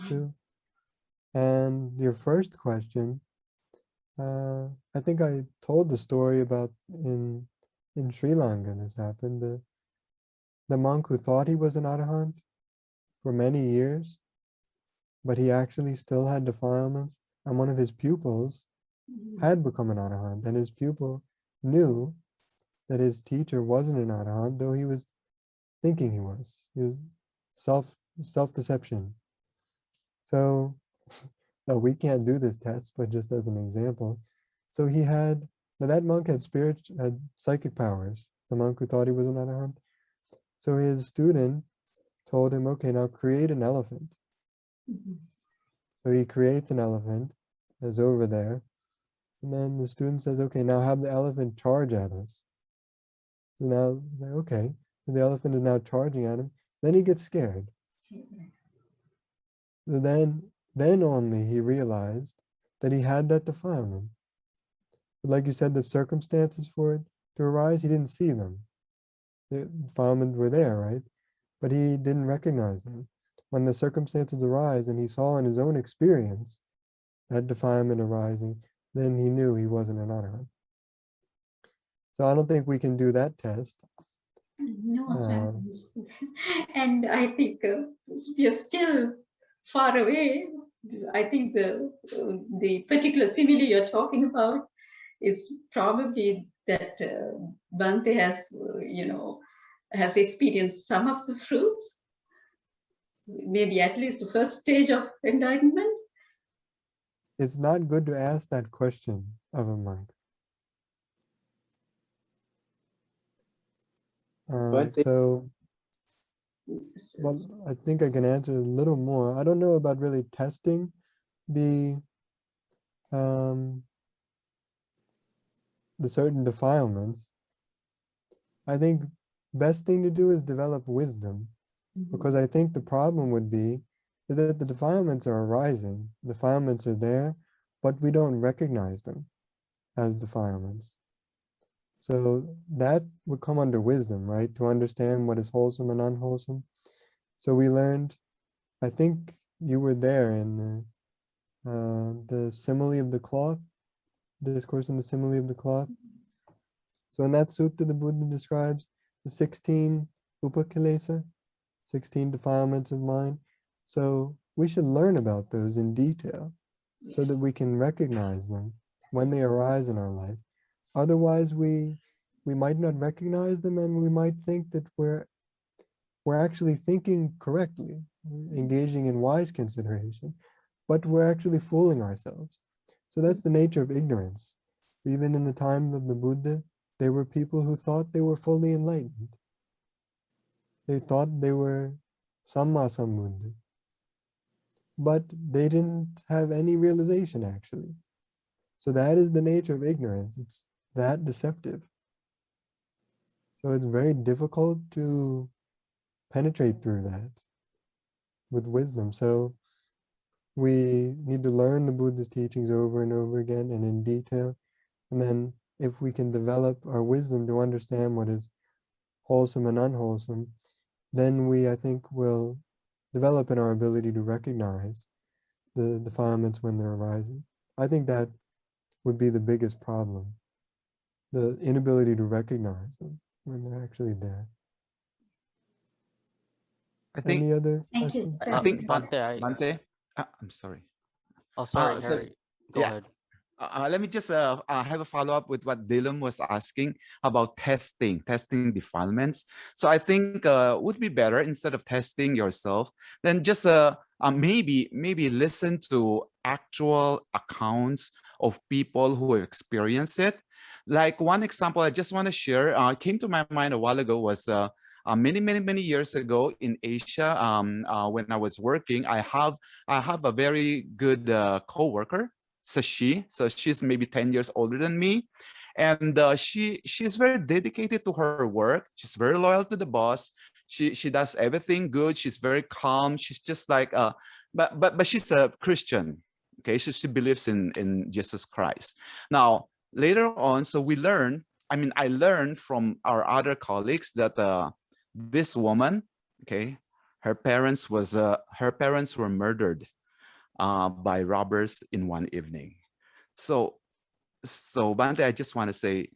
too. And your first question, I think I told the story about in Sri Lanka this happened. The monk who thought he was an arahant for many years, but he actually still had defilements, and one of his pupils had become an arahant, and his pupil knew that his teacher wasn't an arahant, though he was thinking he was. He was self-deception. So, no, we can't do this test, but just as an example. So that monk had psychic powers, the monk who thought he was an arahant. So his student told him, okay, now create an elephant. So he creates an elephant that's over there. And then the student says, okay, now have the elephant charge at us. So now, okay, so the elephant is now charging at him. Then he gets scared. So then only he realized that he had that defilement. But like you said, the circumstances for it to arise, he didn't see them. The defilements were there, right? But he didn't recognize them. When the circumstances arise and he saw in his own experience that defilement arising, then he knew he wasn't an arahant. So I don't think we can do that test. No, and I think we are still far away. I think the particular simile you're talking about is probably that Bhante has, has experienced some of the fruits, maybe at least the first stage of enlightenment. It's not good to ask that question of a monk. So, well, I think I can answer a little more. I don't know about really testing the certain defilements. I think best thing to do is develop wisdom, because I think the problem would be that the defilements are arising, defilements are there, but we don't recognize them as defilements. So that would come under wisdom, right? To understand what is wholesome and unwholesome. So we learned, I think you were there in the simile of the cloth, discourse on the simile of the cloth. So in that sutta, the Buddha describes the 16 upakilesa, 16 defilements of mind. So we should learn about those in detail so that we can recognize them when they arise in our life. Otherwise, we might not recognize them, and we might think that we're actually thinking correctly, engaging in wise consideration, but we're actually fooling ourselves. So that's the nature of ignorance. Even in the time of the Buddha, there were people who thought they were fully enlightened. They thought they were Samma Sambuddha, but they didn't have any realization actually. So that is the nature of ignorance. It's that deceptive. So it's very difficult to penetrate through that with wisdom. So we need to learn the Buddha's teachings over and over again and in detail. And then if we can develop our wisdom to understand what is wholesome and unwholesome, then we, I think, will develop in our ability to recognize the defilements when they're arising. I think that would be the biggest problem, the inability to recognize them when they're actually there. I think Any other Thank you. questions? I think Bhante, Bhante, I'm sorry. oh, sorry, So Harry. Go yeah. ahead. Let me just have a follow-up with what Dylan was asking about testing defilements. So I think would be better, instead of testing yourself, then just maybe listen to actual accounts of people who have experienced it. Like one example I just want to share, came to my mind a while ago, was many years ago in Asia. When I was working, I have a very good coworker. So she's maybe 10 years older than me, and she's very dedicated to her work. She's very loyal to the boss. She does everything good. She's very calm. She's just like but she's a Christian. Okay, she believes in Jesus Christ. Now later on, so I learned from our other colleagues that this woman, okay, her parents were murdered by robbers in one evening. So Bhante, I just want to say,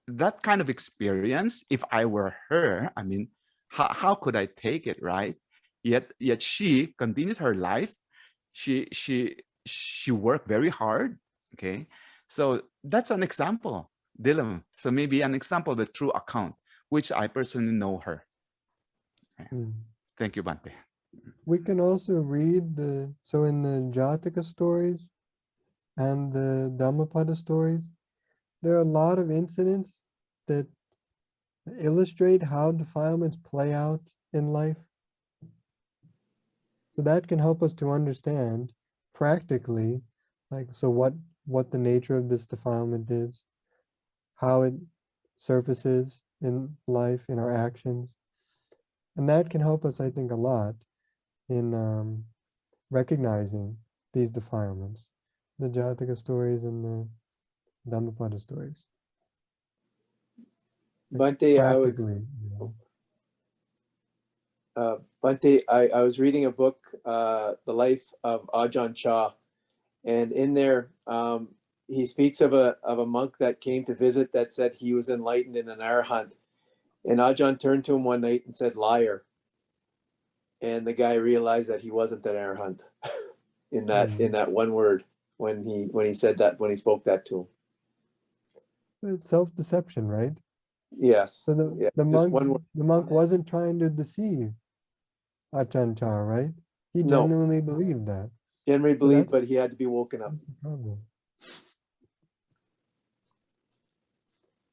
that kind of experience, if I were her, I mean, how could I take it, right? Yet she continued her life. She worked very hard. Okay, so that's an example, Dylan. So maybe an example of a true account, which I personally know her. Thank you, Bhante. We can also read so in the Jataka stories and the Dhammapada stories, there are a lot of incidents that illustrate how defilements play out in life. So that can help us to understand practically, like, so what the nature of this defilement is, how it surfaces in life, in our actions. And that can help us, I think, a lot in recognizing these defilements, the Jataka stories and the Dhammapada stories. Bhante, Practically, Bhante, I was reading a book, The Life of Ajahn Chah, and in there he speaks of a monk that came to visit that said he was enlightened in an arahant, and Ajahn turned to him one night and said, "Liar." And the guy realized that he wasn't an arahant in that one word when he said that, when he spoke that to him. It's self-deception, right? Yes. So Yeah, the just monk wasn't trying to deceive Ajahn Chah, right? He No. genuinely believed that. Generally So believed, but he had to be woken up. That's the problem.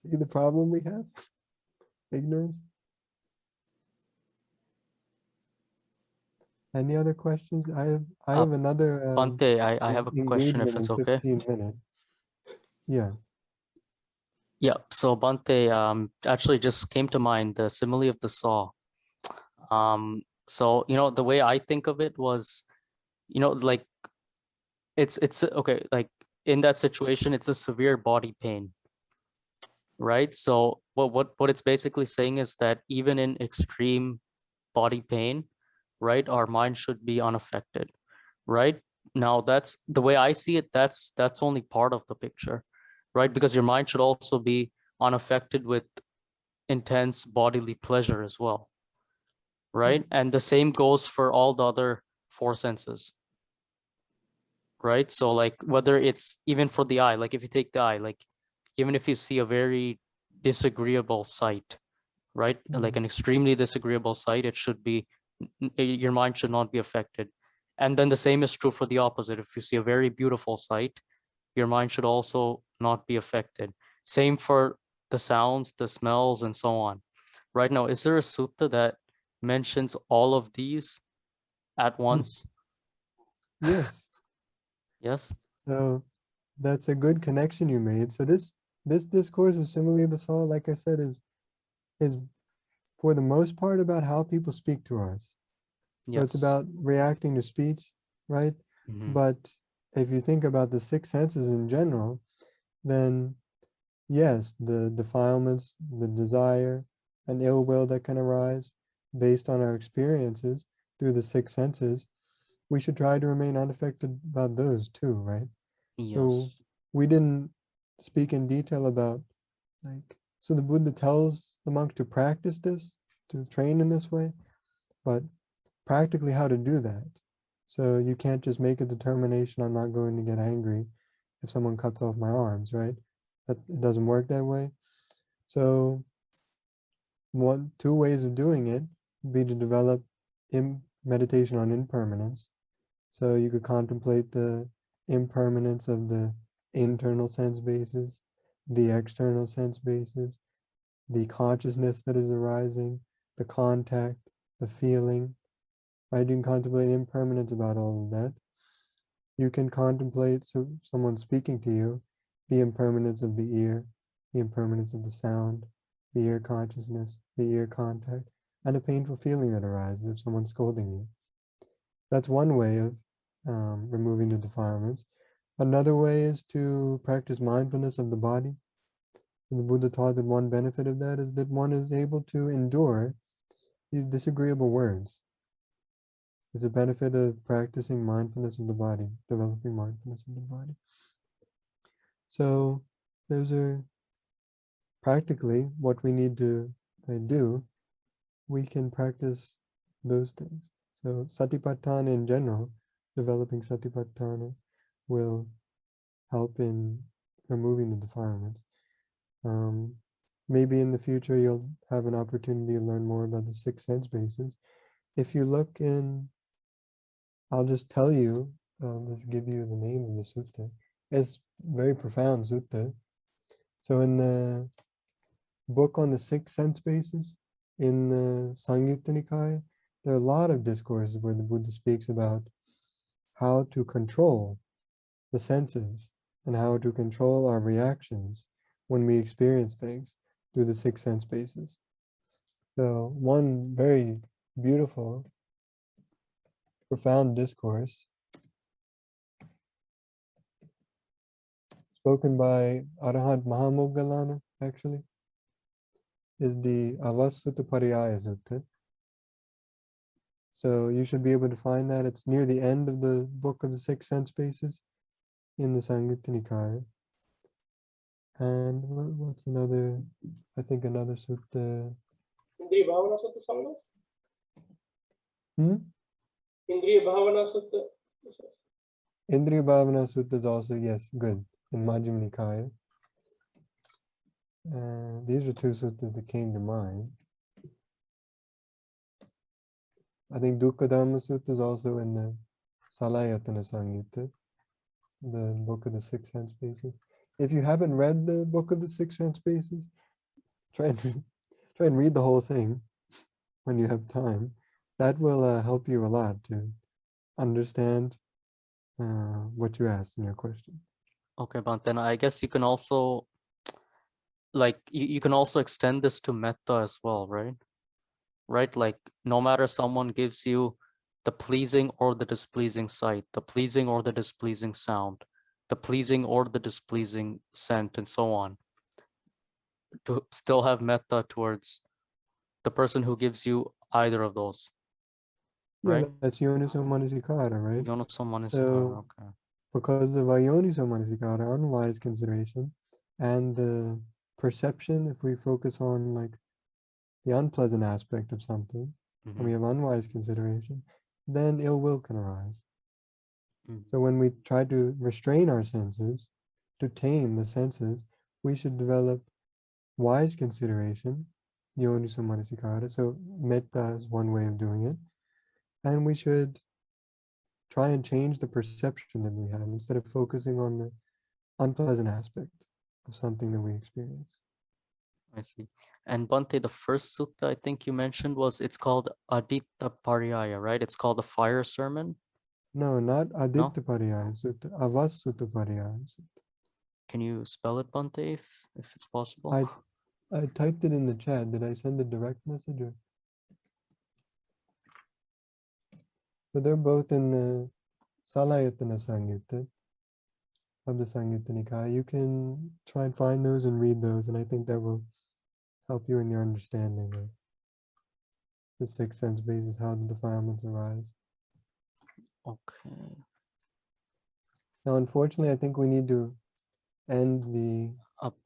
See the problem we have? Ignorance. Any other questions? I have another Bhante, I have a question if engagement it's in okay. 15 minutes. Yeah. Yeah, so Bhante, actually just came to mind the simile of the saw. So, the way I think of it was, like it's okay, like in that situation, it's a severe body pain, right? So what it's basically saying is that even in extreme body pain, right, our mind should be unaffected, right? Now that's the way I see it. That's only part of the picture, right? Because your mind should also be unaffected with intense bodily pleasure as well, right? And the same goes for all the other four senses, right? So like whether it's even for the eye, like if you take the eye, like even if you see a very disagreeable sight, right? Like an extremely disagreeable sight, it should be, your mind should not be affected. And then the same is true for the opposite. If you see a very beautiful sight, your mind should also not be affected. Same for the sounds, the smells, and so on. Right now, is there a sutta that mentions all of these at once? Yes. Yes. So that's a good connection you made. So this discourse is Simile the Soul, like I said, is for the most part about how people speak to us. So it's Yes. about reacting to speech, right? Mhm. But if you think about the six senses in general, then yes, the defilements, the desire, and ill will that can arise based on our experiences through the six senses, we should try to remain unaffected about those too, right? So Yes. we didn't speak in detail about so the Buddha tells the monk to practice this, to train in this way, but practically how to do that. So you can't just make a determination, I'm not going to get angry if someone cuts off my arms, right? That it doesn't work that way. So two ways of doing it would be to develop meditation on impermanence. So you could contemplate the impermanence of the internal sense bases, the external sense bases, the consciousness that is arising, the contact, the feeling. Right? You can contemplate impermanence about all of that. You can contemplate someone speaking to you, the impermanence of the ear, the impermanence of the sound, the ear consciousness, the ear contact, and a painful feeling that arises if someone's scolding you. That's one way of removing the defilements. Another way is to practice mindfulness of the body. And the Buddha taught that one benefit of that is that one is able to endure these disagreeable words. There's a benefit of practicing mindfulness of the body, developing mindfulness of the body. So those are practically what we need to do. We can practice those things. So satipatthana in general, developing satipatthana will help in removing the defilements. Maybe in the future you'll have an opportunity to learn more about the six sense bases. If you look in, I'll just tell you, I'll just give you the name of the sutta. It's very profound sutta. So in the book on the six sense bases, in the Samyutta Nikaya, there are a lot of discourses where the Buddha speaks about how to control the senses and how to control our reactions when we experience things through the six sense bases. So one very beautiful, profound discourse spoken by Arahant Mahamoggallana, actually, is the Avasutta Pariyaya Sutta. So you should be able to find that. It's near the end of the book of the six sense bases in the Samyutta Nikaya. And what's another, I think another sutta. Indriya Bhavana Sutta, Swami? Hmm? Indriya Bhavana Sutta. Indriya Bhavana Sutta is also, yes, good, in Majjhima Nikaya. These are two suttas that came to mind. I think Dukkha Dhamma Sutta is also in the Salayatana Samyutta, the book of the six sense bases. If you haven't read the book of the six sense bases, try and read the whole thing when you have time. That will help you a lot to understand what you asked in your question. Okay, but then I guess you can also, like, you can also extend this to metta as well, right? Right? Like, no matter someone gives you the pleasing or the displeasing sight, the pleasing or the displeasing sound, the pleasing or the displeasing scent, and so on, to still have metta towards the person who gives you either of those, Yeah, right? that's Yoniso Manasikara, right? Yonaso Manasikara, So, because of Ayoniso Manasikara, unwise consideration, and the perception, if we focus on like the unpleasant aspect of something, and we have unwise consideration, then ill will can arise. So when we try to restrain our senses, to tame the senses, we should develop wise consideration, yoniso manasikara. So metta is one way of doing it. And we should try and change the perception that we have instead of focusing on the unpleasant aspect of something that we experience. I see. And Bhante, the first sutta I think you mentioned it's called Aditta Pariyaya, right? It's called the fire sermon. No, not Aditta Pariyaya Sutta, Avasutta Pariyaya Sutta. Can you spell it, Bhante, if it's possible? I typed it in the chat. Did I send a direct message? Or? But they're both in the Salayatana Sangyutta of the Sangyutta Nikaya. You can try and find those and read those, and I think that will help you in your understanding of the sixth sense basis, how the defilements arise. Okay. Now, unfortunately, I think we need to end the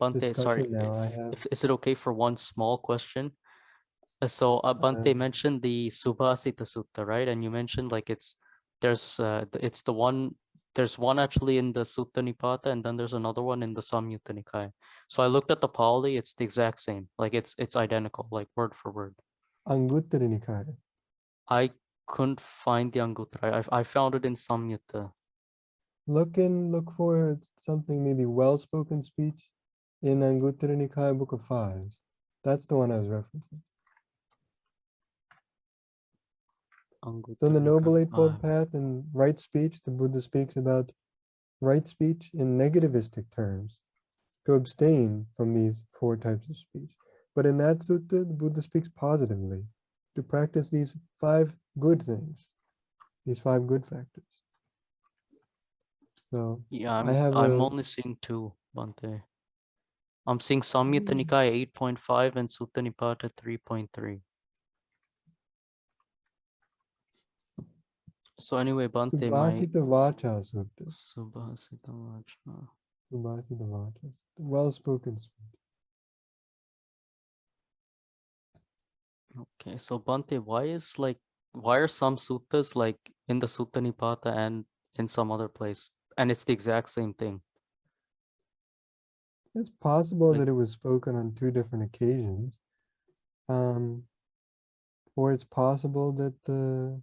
Bhante, sorry. discussion now. Is it okay for one small question? So Bhante mentioned the Subhasita Sutta, right? And you mentioned like there's one actually in the Sutta Nipata, and then there's another one in the Samyutta Nikaya. So I looked at the Pali, it's the exact same. Like it's identical, like word for word. Anguttara Nikaya. I couldn't find the Anguttara. I found it in Samyutta. Look for something maybe well-spoken speech in Anguttara Nikaya Book of Fives. That's the one I was referencing. So in the Noble Eightfold Path and right speech, the Buddha speaks about right speech in negativistic terms, to abstain from these four types of speech. But in that sutta, the Buddha speaks positively, to practice these five good things, these five good factors. So yeah, I'm only seeing two, Bhante. I'm seeing Samyutta Nikaya 8.5 and Sutta Nipata 3.3. So anyway, Bhante, Subhasita Vacha Sutta. Subhasita Vacha. Subhasita Vacha Sutta. Well-spoken speech. Okay, so Bhante, why are some suttas like in the Sutta Nipata and in some other place, and it's the exact same thing? It's possible that it was spoken on two different occasions. Or it's possible that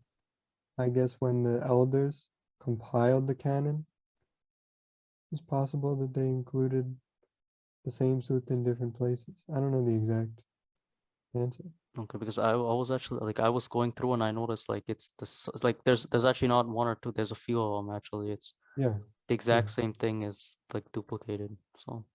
I guess when the elders compiled the canon, it's possible that they included the same sutta in different places. I don't know the exact answer. Okay, because I was actually I was going through and I noticed like it's like there's actually not one or two, there's a few of them actually. It's Yeah. the exact same thing is like duplicated. So